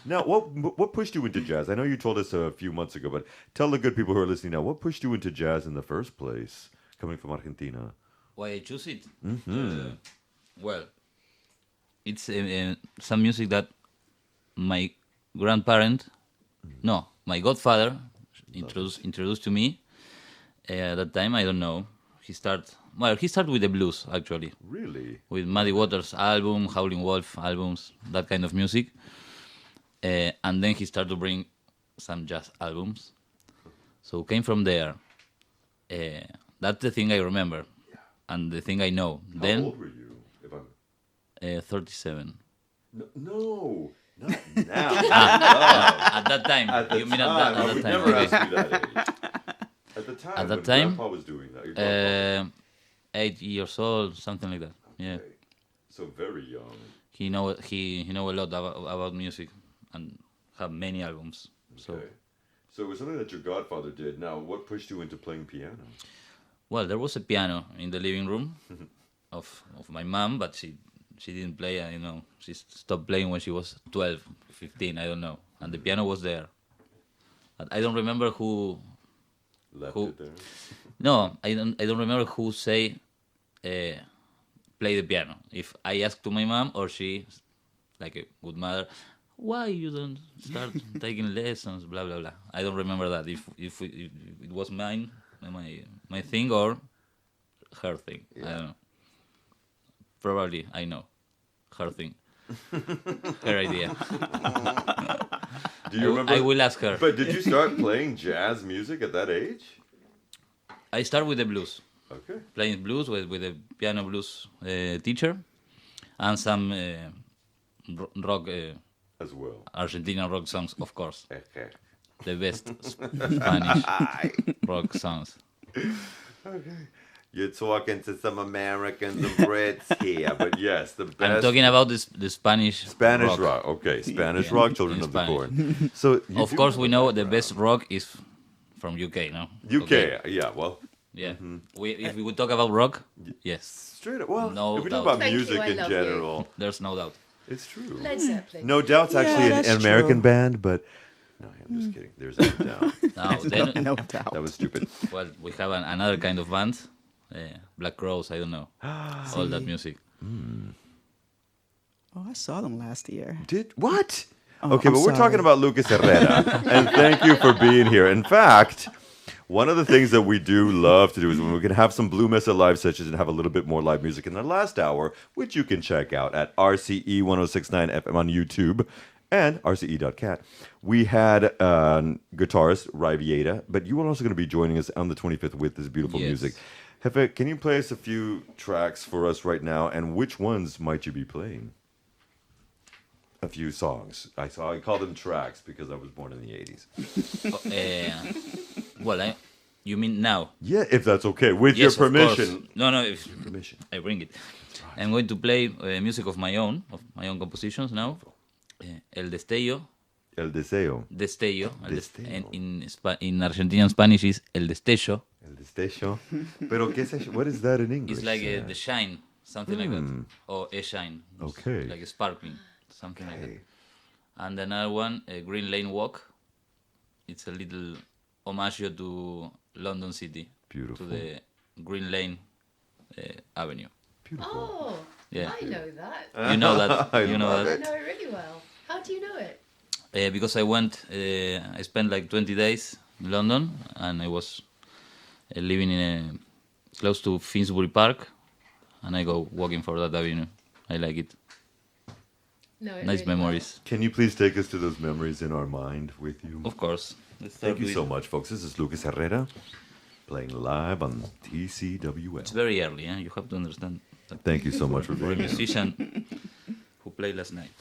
Now, what pushed you into jazz? I know you told us a few months ago, but tell the good people who are listening now, what pushed you into jazz in the first place, coming from Argentina? Why I choose it? Well, it's some music that my my godfather introduced to me. At that time, I don't know. He started with the blues, actually. Really? With Muddy Waters album, Howlin' Wolf albums, that kind of music. And then he started to bring some jazz albums. So came from there. That's the thing I remember. And the thing I know. How old were you? If I'm 37. No, not now. At that time. At the You mean time. at I that would time? never Okay. ask you that age. At the time, At that when time, Grandpa was doing that. Your grandpa. 8 years old, something like that. Yeah. Okay. So very young. He know a lot about music and have many albums. So Okay. So it was something that your godfather did. Now, what pushed you into playing piano? well, there was a piano in the living room of my mom, but she didn't play. She stopped playing when she was 12, 15. I don't know. And the piano was there. But I don't remember who. Left Who- it there? No, I don't remember who say play the piano. If I asked to my mom or she, like a good mother, why you don't start taking lessons? Blah blah blah. I don't remember that. If it was my thing or her thing. I don't know. Probably I know her thing. Her idea. Do you remember? I will ask her. But did you start playing jazz music at that age? I start with the blues. Okay. Playing blues with a piano blues teacher and some rock, As well. Argentinian rock songs, of course. Okay. The best Spanish rock songs. You're talking to some Americans and Brits here, but yes, the best. I'm talking about the Spanish rock. Okay, Spanish rock, Children in of the Spanish. Corn. So, you Of do course, have we a know the background. best rock is from UK, no? UK, Okay. yeah, well, Yeah. If we would talk about rock, yes, straight up. Well, No if we talk doubt. about Thank music you, I in love you. general, there's no doubt. it's true. Led Zeppelin. No Doubt's actually that's an American true. band, but no, I'm just kidding. There's no doubt. Now, then, No doubt. That was stupid. well, we have another kind of band, Black Rose, I don't know, all that music. Oh, I saw them last year. Did what? Oh, Okay, I'm but we're talking sorry. about Lucas Herrera, and thank you for being here. In fact, one of the things that we do love to do is when we can have some Blue Mesa live sessions and have a little bit more live music in the last hour, which you can check out at RCE 1069 FM on YouTube and RCE.cat. We had guitarist Rai Vieta, but you are also going to be joining us on the 25th with this beautiful Yes. music. Jefe, can you play us a few tracks for us right now, and which ones might you be playing? A few songs. I call them tracks because I was born in the 80s. Well, you mean now? Yeah, if that's okay, with Yes, your of course. permission. No, if Permission. I bring it. I'm going to play music of my own compositions now. El Destello. El Deseo. Destello. Destello. In Argentinian Spanish is El Destello. El Destello. Pero, what is that in English? It's like the shine, something like that. Or a shine. It's Okay. like a sparkling, something like that. And another one, Green Lane Walk. It's a little homage to London City. Beautiful. To the Green Lane Avenue. Oh, Yeah. I know that. You know that. I You know love that. I know it really well. How do you know it? Because I went, I spent like 20 days in London, and I was living in close to Finsbury Park, and I go walking for that avenue. I like it. No, it Nice really memories. Can you please take us to those memories in our mind with you? Of course. Let's Thank start you with- so much, folks. This is Lucas Herrera playing live on It's TCWL. very early, you have to understand. That Thank you so much for for a being here. musician who played last night.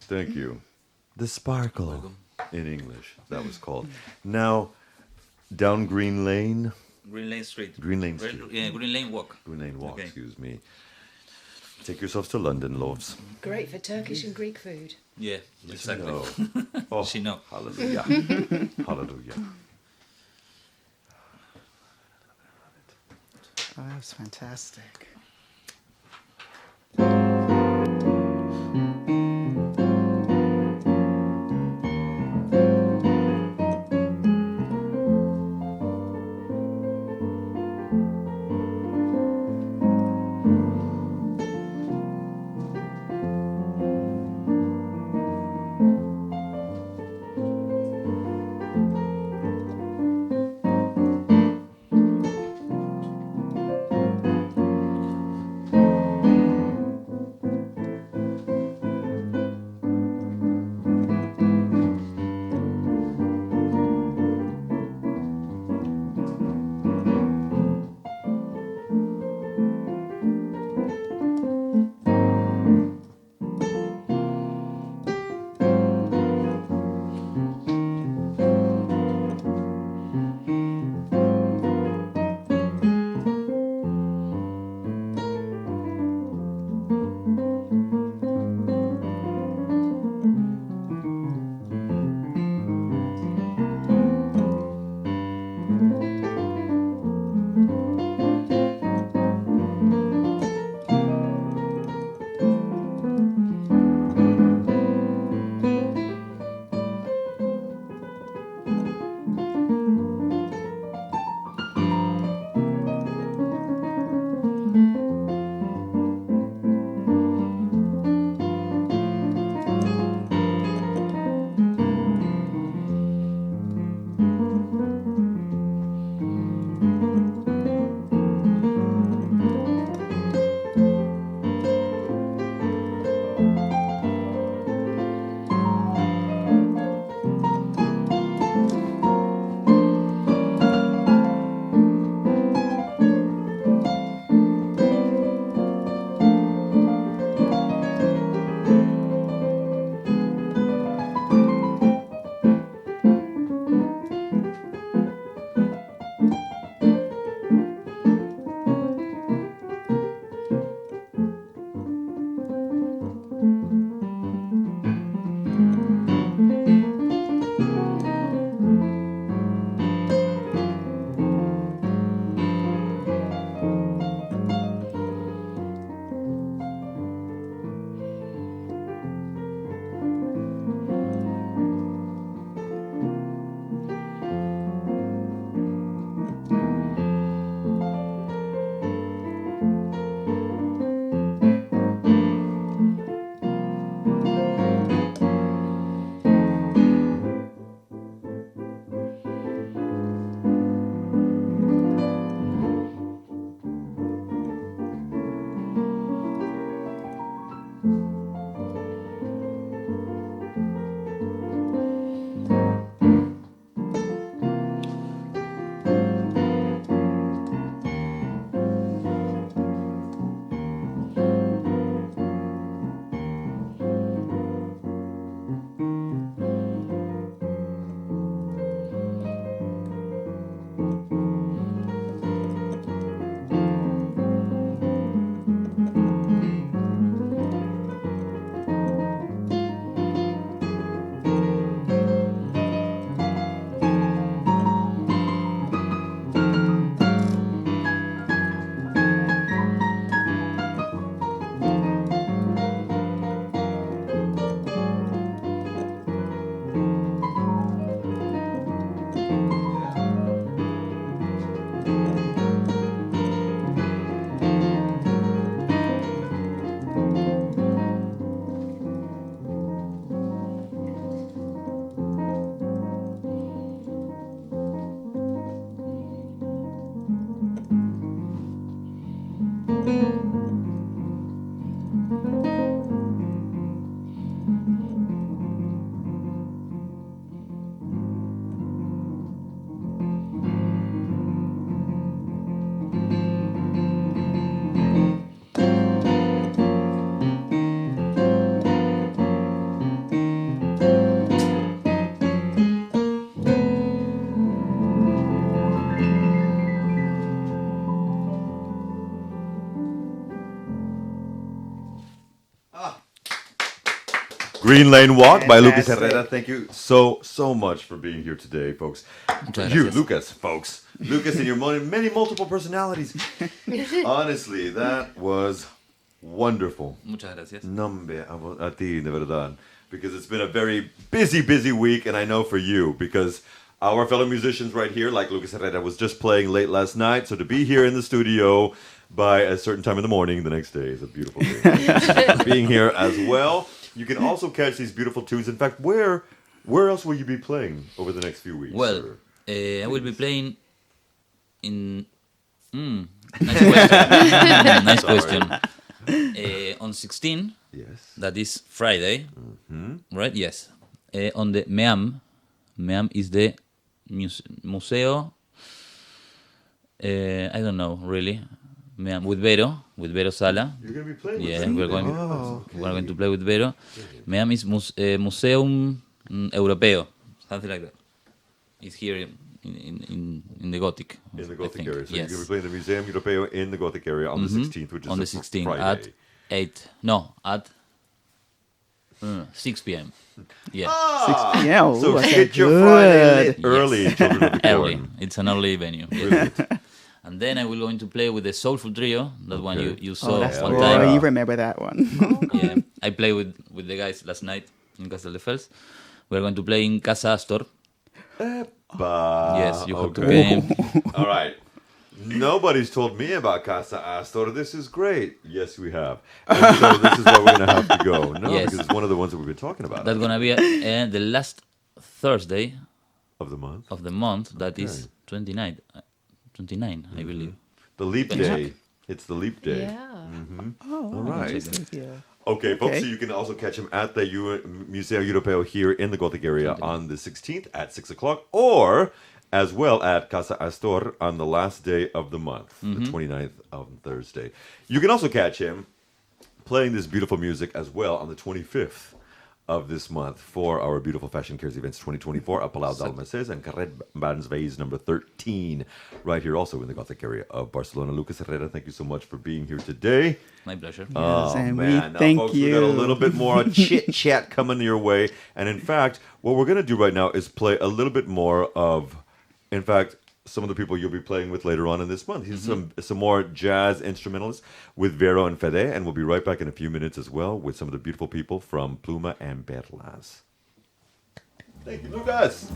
Thank you. The Sparkle in English, that was called. Now, down Green Lane. Green Lane Street. Green Lane Street. Yeah, Green Lane Walk. Green Lane Walk, Okay. excuse me. Take yourselves to London, loves. Great for Turkish and Greek food. Yeah, exactly. No. Oh, She know. hallelujah. Hallelujah. Oh, that was fantastic. Green Lane Walk by Lucas Fantastic. Herrera. Thank you so much for being here today, folks. Muchas You, gracias. Lucas, folks. Lucas and your many multiple personalities. Honestly, that was wonderful. Muchas gracias. Nombre a ti, de verdad. Because it's been a very busy week, and I know for you, because our fellow musicians right here, like Lucas Herrera, was just playing late last night, so to be here in the studio by a certain time in the morning the next day is a beautiful thing. Being here as well. You can also catch these beautiful tunes. In fact, where else will you be playing over the next few weeks? Well, or- I will be playing in. Nice question. Nice question. On 16, Yes. that is Friday, right? Yes. On the MEAM. MEAM is the museo. I don't know really. MEAM with Vero Sala. You're going to be playing with Yeah, them? we're going. Oh, okay. We're going to play with Vero. MEAM is Museum Europeo, something like that. It's here in the Gothic. In the I Gothic think. area. So Yes. you're going to be playing the Museum Europeo in the Gothic area on the 16th, which is On the a 16th Friday. at 8. No, at 6 p.m. Yeah, Yeah, So ooh, that's get your good. Friday lit Yes. early, children of the early. corn. It's an early venue. Yes. Brilliant. And then I will going to play with the Soulful Trio. That one Okay. you Oh, saw that's one cool. time. You remember that one. Yeah, I played with the guys last night in Castel de Fels. We're going to play in Casa Astor. Yes, you have to okay. pay. All right. Nobody's told me about Casa Astor. This is great. Yes, we have. And so this is where we're going to have to go. No, Yes. because it's one of the ones that we've been talking about. That's gonna be the last Thursday Of the month. of the month. That is 29, I believe. The leap day. It's the leap day. Yeah. All right. Yeah. Okay, folks, Okay. so you can also catch him at the Museo Europeo here in the Gothic area on the 16th at 6 o'clock, or as well at Casa Astor on the last day of the month, the 29th of Thursday. You can also catch him playing this beautiful music as well on the 25th of this month for our beautiful Fashion Cares Events 2024 at Palau d'Almacés and Carrer Bansveis number 13, right here also in the Gothic area of Barcelona. Lucas Herrera, thank you so much for being here today. My pleasure. Oh, and we man. Now, thank folks, we got a you. little bit more chit chat coming your way. And in fact, what we're going to do right now is play a little bit more of, in fact, some of the people you'll be playing with later on in this month. Here's some more jazz instrumentalists with Vero and Fede. And we'll be right back in a few minutes as well with some of the beautiful people from Pluma and Perlas. Thank you, Lucas.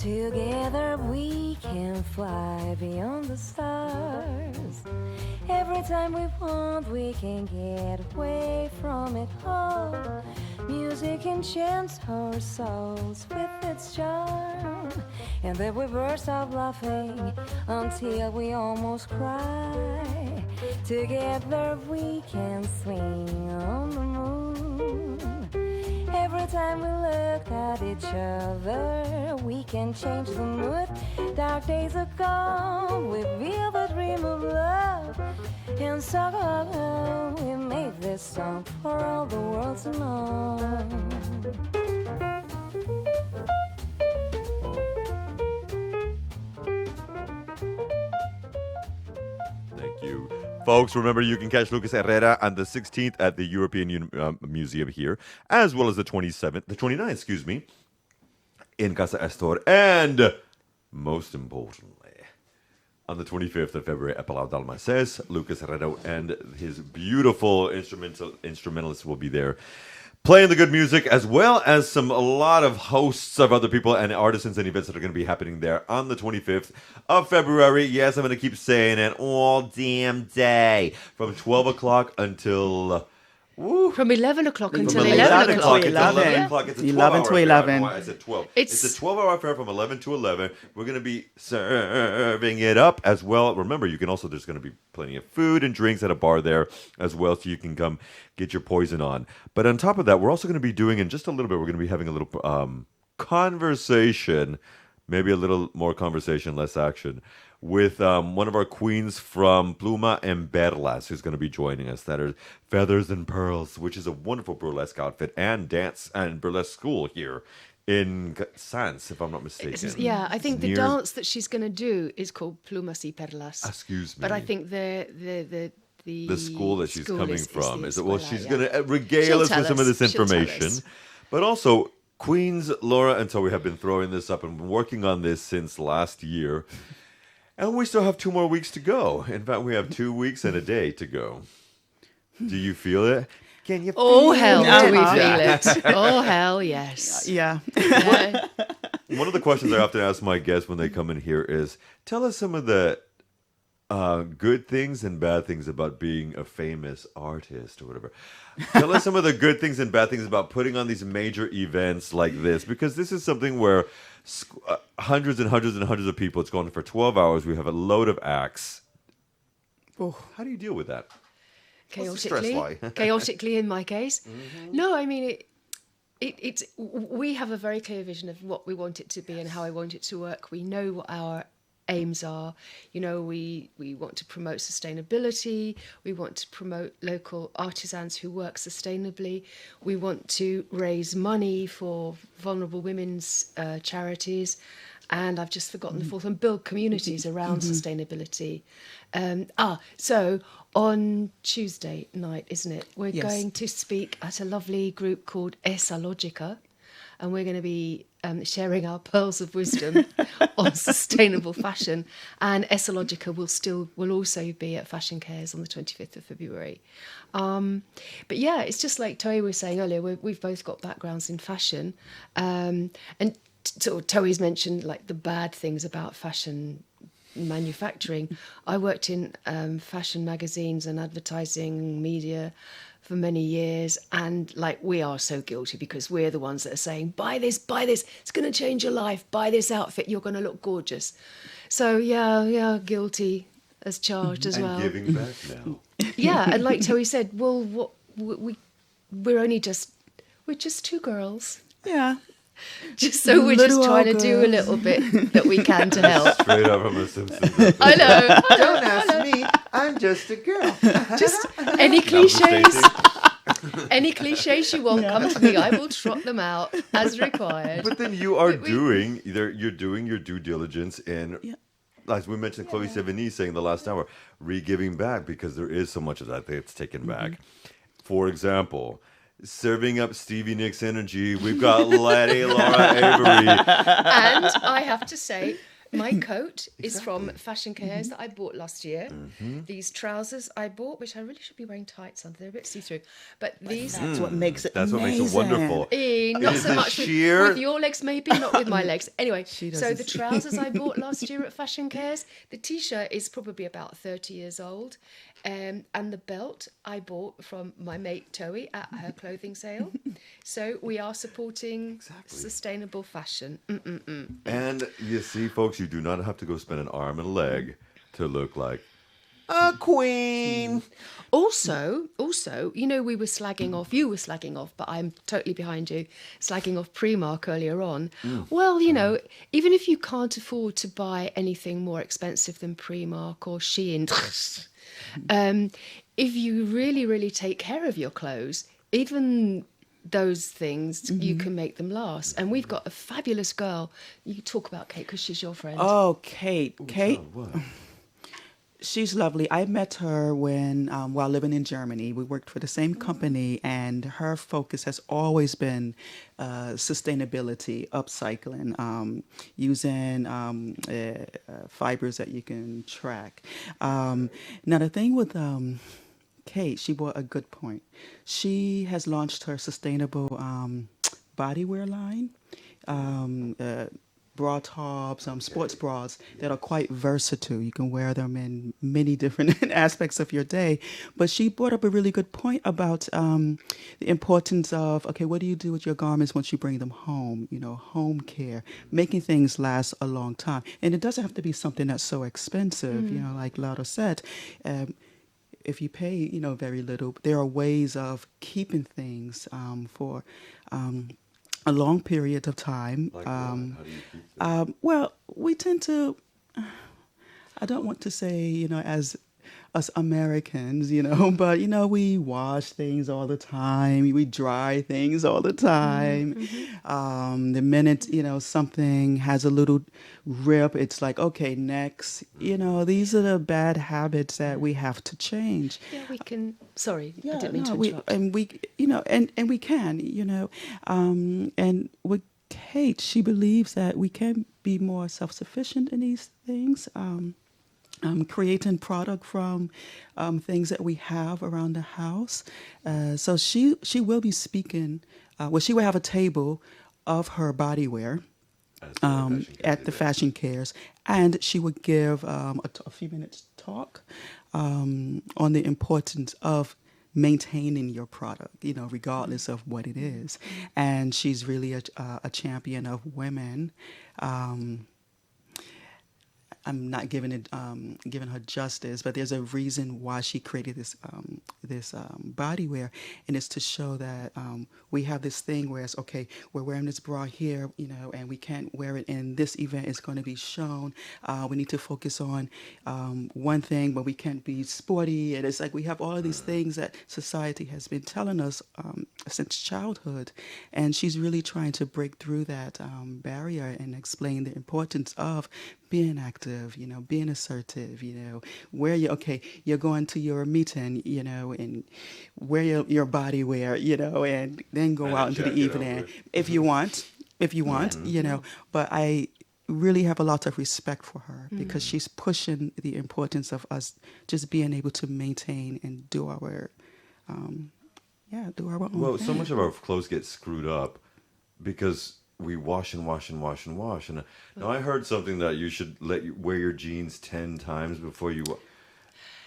Together we can fly beyond the stars. Every time we want, we can get away from it all. Music enchants our souls with its charm, and then we burst out laughing until we almost cry. Together we can swing on the moon. Every time we look at each other, we can change the mood. Dark days are gone, we feel the dream of love. And so we made this song for all the world to know. Thank you. Folks, remember you can catch Lucas Herrera on the 16th at the European Museum here, as well as the 29th, excuse me, in Casa Astor, and most importantly, on the 25th of February at Palau Dalmases, Lucas Herrera and his beautiful instrumentalists will be there, playing the good music, as well as a lot of hosts of other people and artisans and events that are going to be happening there on the 25th of February. Yes, I'm going to keep saying it all damn day, from 12 o'clock until... From 11 o'clock until From 11 o'clock. It's 11 o'clock. It's a 11 12-hour to affair. 11. I don't know why I said 12. It's a 12-hour affair from 11 to 11. We're going to be serving it up as well. Remember, you can also, there's going to be plenty of food and drinks at a bar there as well, so you can come get your poison on. But on top of that, we're also going to be doing, in just a little bit, we're going to be having a little conversation, maybe a little more conversation, less action, with one of our queens from Pluma and Perlas, who's going to be joining us. That are Feathers and Pearls, which is a wonderful burlesque outfit and dance and burlesque school here in Sans, if I'm not mistaken. Yeah, I think the Near- dance that she's going to do is called Plumas y Perlas. Excuse me. But I think the school that she's school coming is from the is it? Well, escuela, she's yeah. going to regale She'll us tell with some of us. this She'll tell information. us. But also, Queens, Laura, and so we have been throwing this up and been working on this since last year. And we still have 2 more weeks to go. In fact, we have 2 weeks and a day to go. Do you feel it? Can you feel Oh, hell, do we it? feel it? Oh, hell, yes. Yeah. One of the questions I often ask my guests when they come in here is, tell us some of the good things and bad things about being a famous artist or whatever. Tell us some of the good things and bad things about putting on these major events like this, because this is something where hundreds and hundreds and hundreds of people, it's going for 12 hours. We have a load of acts. Oh. How do you deal with that? What's the Chaotically, stress like? chaotically in my case. No, I mean it's we have a very clear vision of what we want it to be and how I want it to work. We know what our aims are. You know, we want to promote sustainability. We want to promote local artisans who work sustainably. We want to raise money for vulnerable women's charities. And I've just forgotten the fourth one, build communities around sustainability. So on Tuesday night, isn't it? We're Yes. going to speak at a lovely group called Esa Logica, and we're going to be sharing our pearls of wisdom on sustainable fashion. And Esa Logica will also be at Fashion Cares on the 25th of February. But yeah, it's just like Toi was saying earlier, we've both got backgrounds in fashion, and so Toei's mentioned like the bad things about fashion manufacturing. I worked in fashion magazines and advertising media for many years, and like we are so guilty because we're the ones that are saying, buy this, it's going to change your life, buy this outfit, you're going to look gorgeous. So yeah, guilty as charged as well. And giving back now. Yeah, and like Toi said, well, what we're just 2 girls. Yeah. We're just Little trying to old do a girls. little bit that we can to help. Straight up from a Simpsons. I know. Don't ask me. I'm just a girl. Just any cliches. Any cliches you want, come to me. I will trot them out as required. But then you are doing you're doing your due diligence in, as we mentioned, Chloe Sevigny saying the last hour, re-giving back, because there is so much of that that's taken back. For example, serving up Stevie Nicks energy, we've got Letty Laura Avery. And I have to say, My coat is from Fashion Cares that I bought last year. These trousers I bought, which I really should be wearing tights under. They're a bit see-through. But these... That's what makes it That's what makes it amazing. wonderful. not Is so the much sheer- with your legs, maybe, not with my legs. Anyway, She so doesn't the see. trousers I bought last year at Fashion Cares, the T-shirt is probably about 30 years old. And the belt I bought from my mate Toei at her clothing sale. So we are supporting sustainable fashion. And you see, folks, you do not have to go spend an arm and a leg to look like a queen. Also, we were slagging off, you were slagging off, but I'm totally behind you, slagging off Primark earlier on. Well, even if you can't afford to buy anything more expensive than Primark or Shein, if you really, really take care of your clothes, even those things, you can make them last. And we've got a fabulous girl. You talk about Kate because she's your friend. Oh, Kate. Kate, What? she's lovely. I met her when, while living in Germany. We worked for the same company, and her focus has always been sustainability, upcycling, using fibers that you can track. Now, the thing with Kate, she brought a good point. She has launched her sustainable bodywear line. Bra tops, sports bras that are quite versatile. You can wear them in many different aspects of your day. But she brought up a really good point about the importance of, okay, what do you do with your garments once you bring them home? Home care, making things last a long time. And it doesn't have to be something that's so expensive, like Lauda said. If you pay, very little, there are ways of keeping things for a long period of time. Like what? How do you keep them? Well, we tend to, I don't want to say, as us Americans, but, we wash things all the time. We dry things all the time. The minute, something has a little rip, it's like, okay, next. These are the bad habits that we have to change. Yeah, we can... Sorry, I didn't mean to we interrupt. can, and with Kate, she believes that we can be more self-sufficient in these things, creating product from things that we have around the house. So she will be speaking, she will have a table of her bodywear at the Fashion Cares, and she would give a few minutes talk on the importance of maintaining your product, regardless of what it is. And she's really a champion of women. I'm not giving her justice, but there's a reason why she created this bodywear, and it's to show that we have this thing where it's okay, we're wearing this bra here, and we can't wear it in this event. It's going to be shown. We need to focus on one thing, but we can't be sporty. And it's like we have all of these things that society has been telling us since childhood, and she's really trying to break through that barrier and explain the importance of being active, being assertive, where you're going to your meeting, and wear your body wear, and then go out into the evening if you want, but I really have a lot of respect for her because she's pushing the importance of us just being able to maintain and do our own Well, so thing. much of our clothes get screwed up because we wash and wash and wash and wash. And now I heard something that you should wear your jeans 10 times before you.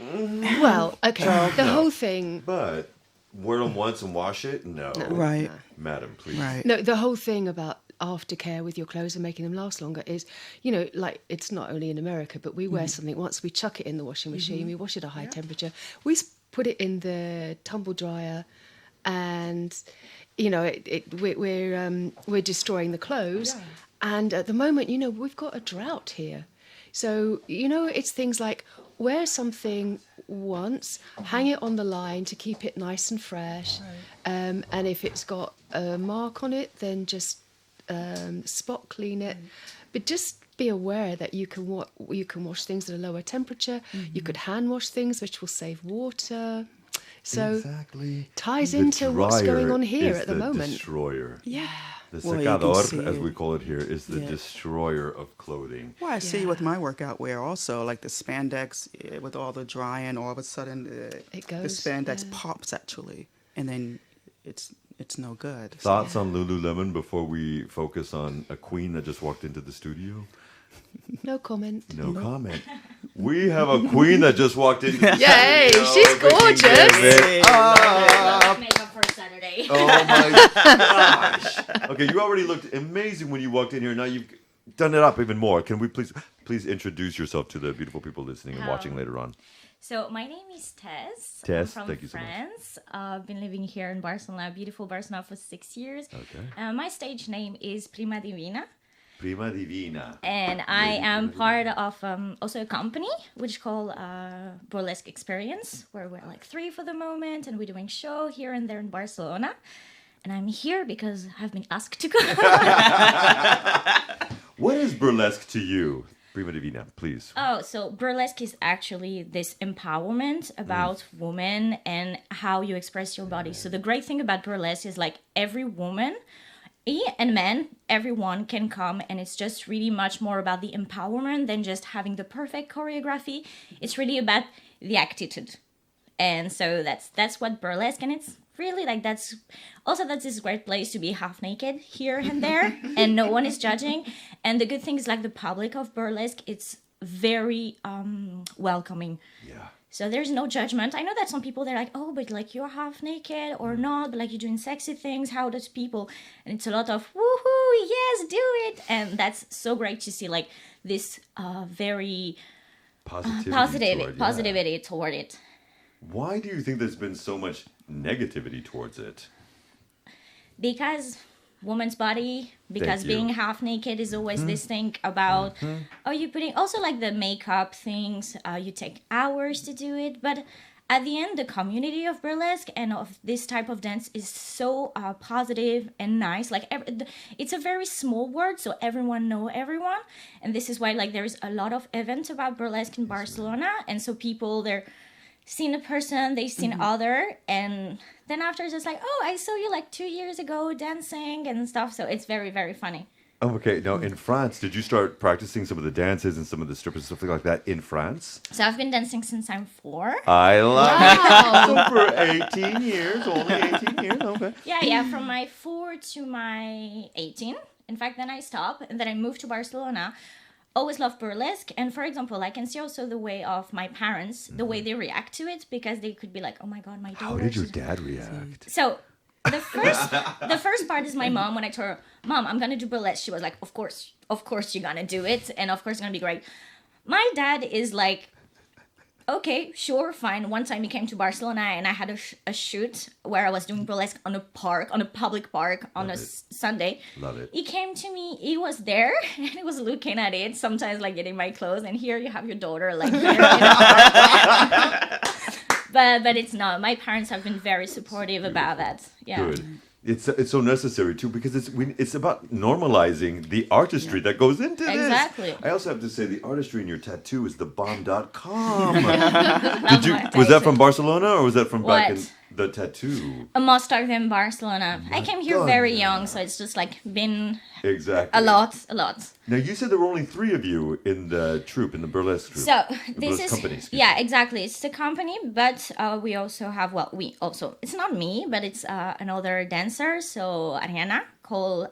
Well, okay, the whole thing... But wear them once and wash it? No. Right. Madam, please. Right. No, the whole thing about aftercare with your clothes and making them last longer is, like it's not only in America, but we wear something once, we chuck it in the washing machine, we wash it at high temperature, we put it in the tumble dryer, and we're destroying the clothes. Yeah. And at the moment, we've got a drought here, so it's things like wear something once, hang it on the line to keep it nice and fresh, and if it's got a mark on it, then just spot clean it, but just be aware that you can wash things at a lower temperature. You could hand wash things, which will save water. So exactly. ties The into what's going dryer on here is at the moment. Destroyer. Yeah. The Well, you can secador, see as it. we call it here, is the Yeah. destroyer of clothing. Well, I see with my workout wear also, like the spandex with all the drying, all of a sudden It the goes, spandex yeah. pops actually, and then it's no good. So- Thoughts on Lululemon before we focus on a queen that just walked into the studio? No comment. No comment. We have a queen that just walked into the Yay, studio. she's We can gorgeous. give it up. Makeup for Saturday. Oh my gosh. Okay, you already looked amazing when you walked in here. Now you've done it up even more. Can we please introduce yourself to the beautiful people listening and watching later on? So my name is Tess. Tess, I'm from thank you so much. France. I've been living here in Barcelona, beautiful Barcelona, for 6 years. Okay. My stage name is Prima Divina. Prima Divina. And I am part of also a company which is called Burlesque Experience, where we're like 3 for the moment, and we're doing show here and there in Barcelona. And I'm here because I've been asked to come. What is burlesque to you? Prima Divina, please. Oh, so burlesque is actually this empowerment about women and how you express your body. So the great thing about burlesque is like every woman and men, everyone can come, and it's just really much more about the empowerment than just having the perfect choreography. It's really about the attitude. And so that's what burlesque, and it's really like that's this great place to be half naked here and there, and no one is judging. And the good thing is like the public of burlesque, it's very welcoming. Yeah. So there's no judgment. I know that some people, they're like, oh, but like you're half naked or not, but like you're doing sexy things. How does people? And it's a lot of woohoo, yes, do it. And that's so great to see like this very positivity toward it. Why do you think there's been so much negativity towards it? Because woman's body, because Thank you. being half naked is always this thing about, oh, you putting also like the makeup things, you take hours to do it. But at the end, the community of burlesque and of this type of dance is so positive and nice. Like it's a very small world, so everyone know everyone. And this is why like there's a lot of events about burlesque in Barcelona. And so people, they're seen a person, they've seen other, and then after it's just like, oh, I saw you like 2 years ago dancing and stuff. So it's very, very funny. Oh, okay. Now, in France, did you start practicing some of the dances and some of the strippers, stuff like that in France? So I've been dancing since I'm 4. I like it. So for 18 years, only 18 years, okay. Yeah, from my 4 to my 18. In fact, then I stopped, and then I moved to Barcelona. Always loved burlesque, and for example, I can see also the way of my parents, the way they react to it, because they could be like, "Oh my God, my daughter." How did your dad react? So the first part is my mom. When I told her, "Mom, I'm gonna do burlesque," she was like, "Of course, you're gonna do it, and of course it's gonna be great." My dad is like, okay, sure, fine. One time he came to Barcelona and I had a shoot where I was doing burlesque on a public park on Sunday. Love it. He came to me, he was there and he was looking at it, sometimes like getting my clothes, and here you have your daughter like here, But it's not. My parents have been very supportive about that. Yeah. Good. It's so necessary too, because it's about normalizing the artistry that goes into this. Exactly. I also have to say the artistry in your tattoo is thebomb.com. My Was that tattoo. from Barcelona or was that from back in What? the tattoo? Most of them Barcelona. I came here very young, so it's just like been Exactly. a lot. Now you said there were only 3 of you in the troupe, in the burlesque troupe. So The this burlesque is company, excuse yeah, exactly. It's the company, but we also have it's not me, but it's another dancer. So Ariana called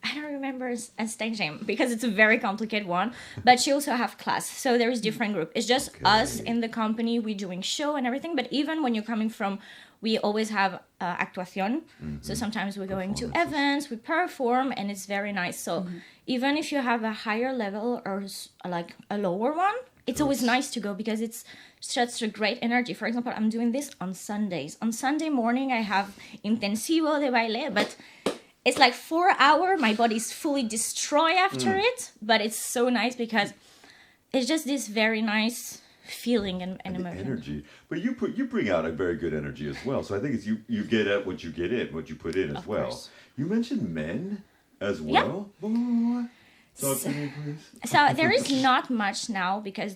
I don't remember a stage name because it's a very complicated one. But she also have class, so there is different group. It's just us in the company. We're doing show and everything. But even when you're coming from, we always have actuación. So sometimes we're going to events, we perform, and it's very nice. So even if you have a higher level or like a lower one, it's always nice to go because it's such a great energy. For example, I'm doing this on Sundays. On Sunday morning, I have intensivo de baile, but it's like 4 hours. My body's fully destroyed after it, but it's so nice because it's just this very nice feeling and the emotion. energy. But you bring out a very good energy as well. So I think it's you get at what you get in, what you put in as well. Course. You mentioned men as Yeah. well. Talk to me, please. So there is not much now because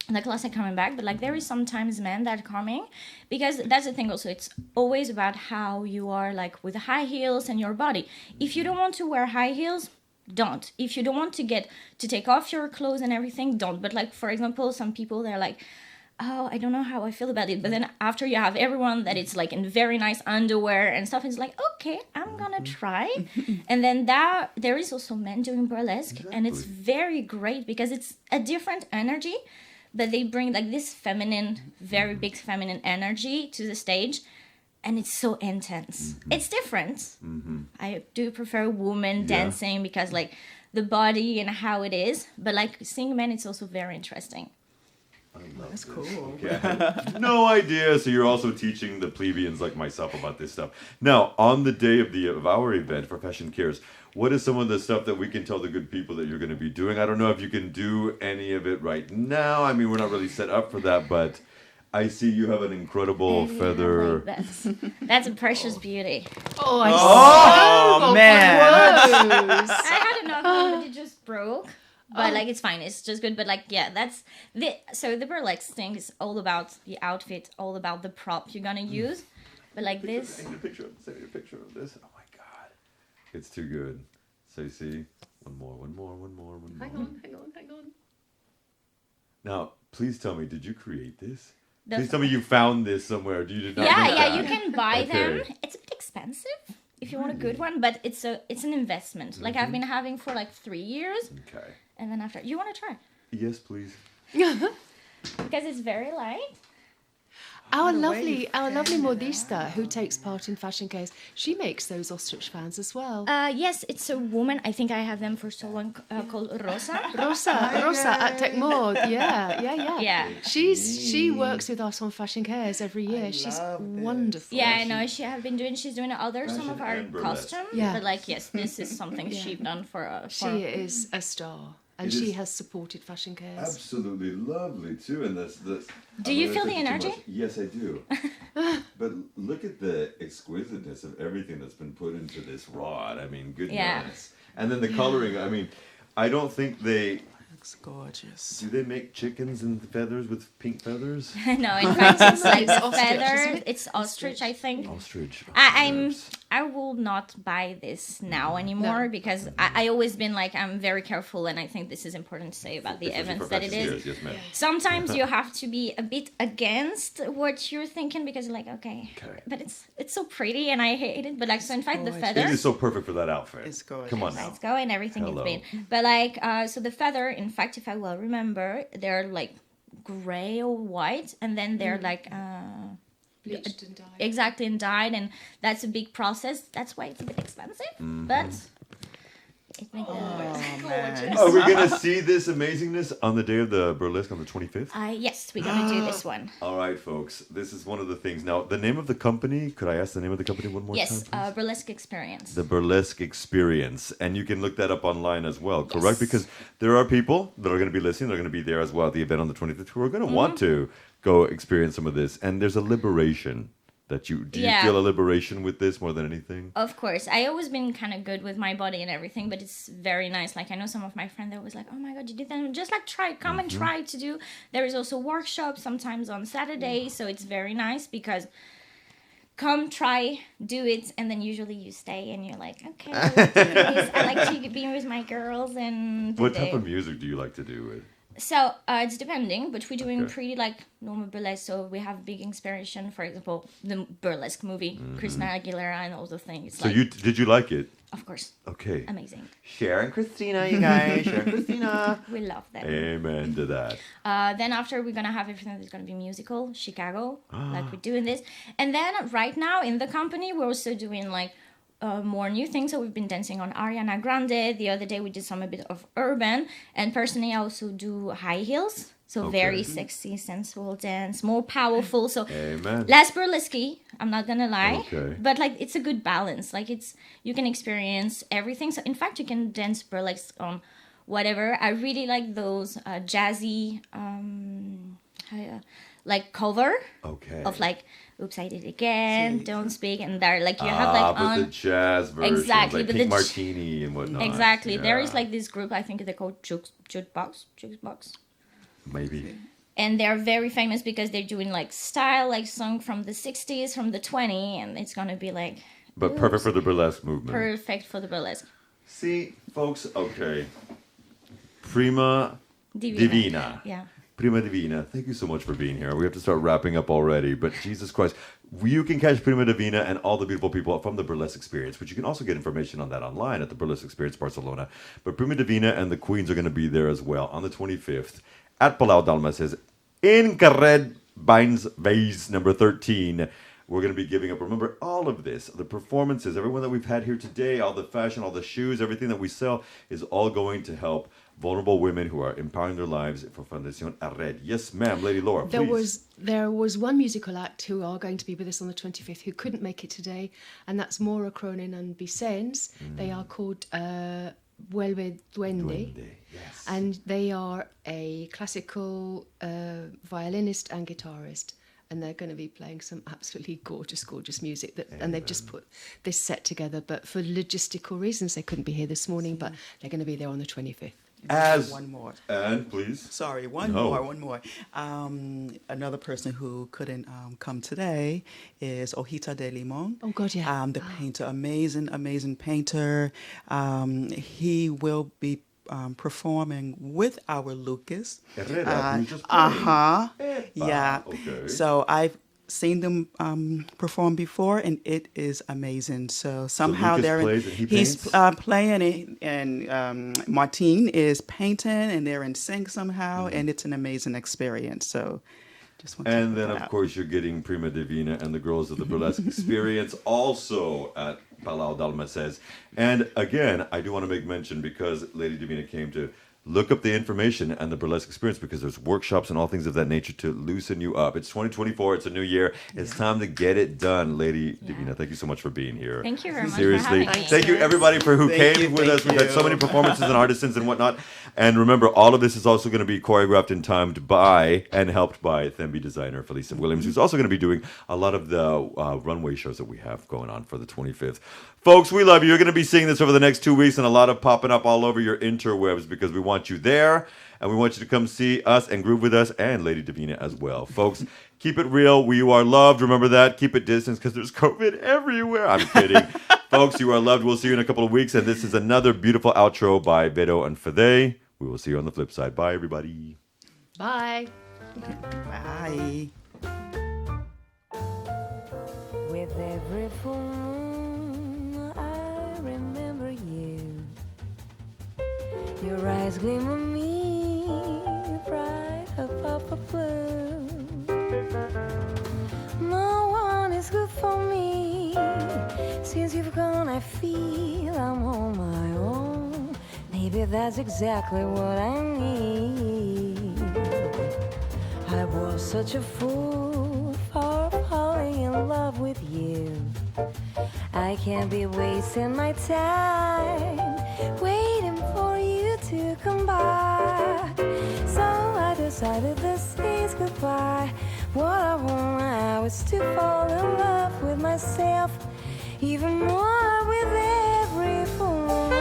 the classic coming back, but like there is sometimes men that are coming, because that's the thing also, it's always about how you are like with the high heels and your body. If you don't want to wear high heels, don't. If you don't want to take off your clothes and everything, don't. But like, for example, some people, they're like, oh, I don't know how I feel about it. But then after you have everyone that it's like in very nice underwear and stuff, it's like, okay, I'm gonna try. And then there is also men doing burlesque, and it's very great because it's a different energy, but they bring like this feminine, very big feminine energy to the stage. And it's so intense. It's different. I do prefer women dancing because like the body and how it is. But like seeing men, it's also very interesting. That's cool. Okay, I had no idea. So you're also teaching the plebeians like myself about this stuff. Now, on the day of our event for Fashion Cares, what is some of the stuff that we can tell the good people that you're going to be doing? I don't know if you can do any of it right now. I mean, we're not really set up for that, but I see you have an incredible feather. That's a precious beauty. Oh, man. I had enough, but it just broke. But like it's fine, it's just good. But like that's the burlesque thing is all about the outfit, all about the prop you're gonna use. But like this, Send me a picture of this. Oh my god, it's too good. So you see, one more. Hang on. Now, please tell me, did you create this? Please tell me you found this somewhere. You did not. Yeah, you can buy them. Okay. It's a bit expensive if you want a good one, but it's an investment. Like I've been having for like 3 years. Okay. And then after, you want to try? Yes, please. Because it's very light. Our lovely Modista, who takes part in Fashion Cares, she makes those ostrich fans as well. Yes, it's a woman. I think I have them for so long called Rosa. Rosa at Tech Mod. Yeah. Yeah. She works with us on Fashion Cares every year. She's wonderful. Yeah, I know. She's doing some of our costumes. Yeah. But like, yes, this is something she's done for. She is a star. And she has supported Fashion Cares. Absolutely lovely too, and that's. Do you feel the energy? Yes, I do. But look at the exquisiteness of everything that's been put into this rod. I mean, goodness. Yeah. And then the coloring. I mean, I don't think they. Looks gorgeous. Do they make chickens and feathers with pink feathers? No, in fact, it's like It's ostrich, feather. isn't it? It's ostrich, I think. Ostrich. I will not buy this now anymore because I always been like I'm very careful, and I think this is important to say about the events that it is. Yes, ma'am. Sometimes you have to be a bit against what you're thinking because you're like okay. But it's so pretty and I hate it. But like so in fact the It feathers. is so perfect for that outfit. It's gorgeous. Come on now. Let's go and everything Hello. it's been. But like so the feather, in fact, if I well remember, they're like gray or white, and then they're like Bleached and dyed. exactly and dyed, and that's a big process. That's why it's a bit expensive, but it makes Are we gonna see this amazingness on the day of the burlesque on the 25th? yes, we're gonna do this one. All right, folks. This is one of the things. Now, the name of the company. Could I ask the name of the company one more Yes, time? Please? burlesque experience. The Burlesque Experience, and you can look that up online as well. Correct, because there are people that are going to be listening. They're going to be there as well at the event on the 25th who are going to want to go experience some of this. And there's a liberation that you do. You feel a liberation with this more than anything? Of course. I always been kind of good with my body and everything, but it's very nice. Like I know some of my friends, they're always like, oh my God, you did that. Just like come and try to do. There is also workshops sometimes on Saturday. So it's very nice because come try, do it, and then usually you stay and you're like, okay, I like to be with my girls. And What type of music do you like to do with? So it's depending, but we're doing pretty like normal burlesque. So we have big inspiration, for example, the burlesque movie, Christina Aguilera and all the things. So did you like it? Of course. Okay. Amazing. Cher and Christina, you guys. Cher and Christina. We love them. Amen to that. Then after we're gonna have everything that's gonna be musical, Chicago, like we're doing this. And then right now in the company, we're also doing like more new things. So we've been dancing on Ariana Grande. The other day we did a bit of urban. And personally, I also do high heels. So very sexy, sensual dance, more powerful. So less burlesque, I'm not gonna lie. But like it's a good balance. Like you can experience everything. So in fact, you can dance burlesque on whatever. I really like those jazzy like cover of like oops I did it again, don't speak, and there like you have like on the jazz version, exactly, like but Pink Martini and whatnot. Exactly. There is like this group, I think they're called jukebox. Maybe. and they're very famous because they're doing like style, like song from the 60s, from the 20s, and it's gonna be like But perfect for the burlesque movement. perfect for the burlesque. See, folks, okay. Prima Divina. Divina. Yeah. Prima Divina, thank you so much for being here. We have to start wrapping up already, but Jesus Christ. You can catch Prima Divina and all the beautiful people from the Burlesque Experience, but you can also get information on that online at the Burlesque Experience Barcelona. But Prima Divina and the Queens are going to be there as well on the 25th at Palau Dalmases in Carrer Bains Vase number 13. We're going to be giving up. Remember, all of this, the performances, everyone that we've had here today, all the fashion, all the shoes, everything that we sell is all going to help vulnerable women who are empowering their lives for Fundación Arred. Yes, ma'am, Lady Laura, please. There was one musical act who are going to be with us on the 25th who couldn't make it today, and that's Maura Cronin and Vicens. They are called Vuelve Duende. Yes. And they are a classical violinist and guitarist. And they're going to be playing some absolutely gorgeous, gorgeous music. And they've just put this set together. But for logistical reasons, they couldn't be here this morning. But they're going to be there on the 25th. One more. And please. Sorry, one more. Another person who couldn't come today is Ojita de Limon. Oh, God, yeah. The painter, amazing painter. He will be performing with our Lucas. Herrera, who just played. Yeah. Okay. So I've seen them perform before, and it is amazing. So somehow Lucas they're plays and he he's paints? playing, and Martine is painting, and they're in sync somehow, and it's an amazing experience. So. Just want And to then, of course, you're getting Prima Divina and the girls of the Burlesque Experience also at Palau Dalmases. And again, I do want to make mention, because Lady Divina came, to look up the information and the Burlesque Experience, because there's workshops and all things of that nature to loosen you up. It's 2024. It's a new year. It's time to get it done. Lady Divina, thank you so much for being here. Thank you very much. Seriously. For having me. Thank you, everybody, for who came with us. We've had so many performances and artisans and whatnot. And remember, all of this is also going to be choreographed and timed by and helped by Themby designer Felicia Williams, who's also going to be doing a lot of the runway shows that we have going on for the 25th. Folks, we love you. You're going to be seeing this over the next 2 weeks, and a lot of popping up all over your interwebs, because we want you there, and we want you to come see us and groove with us and Lady Divina as well. Folks, keep it real. You are loved. Remember that. Keep it distance, because there's COVID everywhere. I'm kidding. Folks, you are loved. We'll see you in a couple of weeks, and this is another beautiful outro by Vero and Fede. We will see you on the flip side. Bye, everybody. Bye. Bye. With every full moon, I remember you. Your eyes gleam on me, bright above the blue. No one is good for me. Since you've gone, I feel I'm on my own. Maybe that's exactly what I need. I was such a fool for falling in love with you. I can't be wasting my time waiting for you to come back. So I decided this is goodbye. What I want now is to fall in love with myself, even more with every full moon.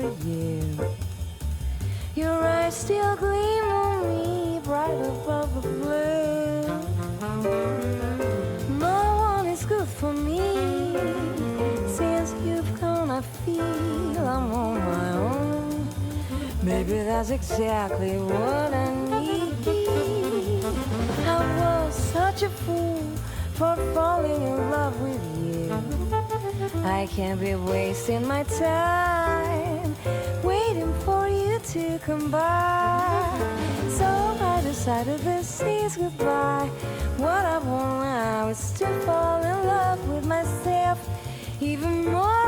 with you. Your eyes still gleam on me, bright above the blue. No one is good for me. Since you've gone, I feel I'm on my own. Maybe that's exactly what I need. I was such a fool for falling in love with you. I can't be wasting my time waiting for you to come by. So I decided this is goodbye. What I want now is to fall in love with myself even more.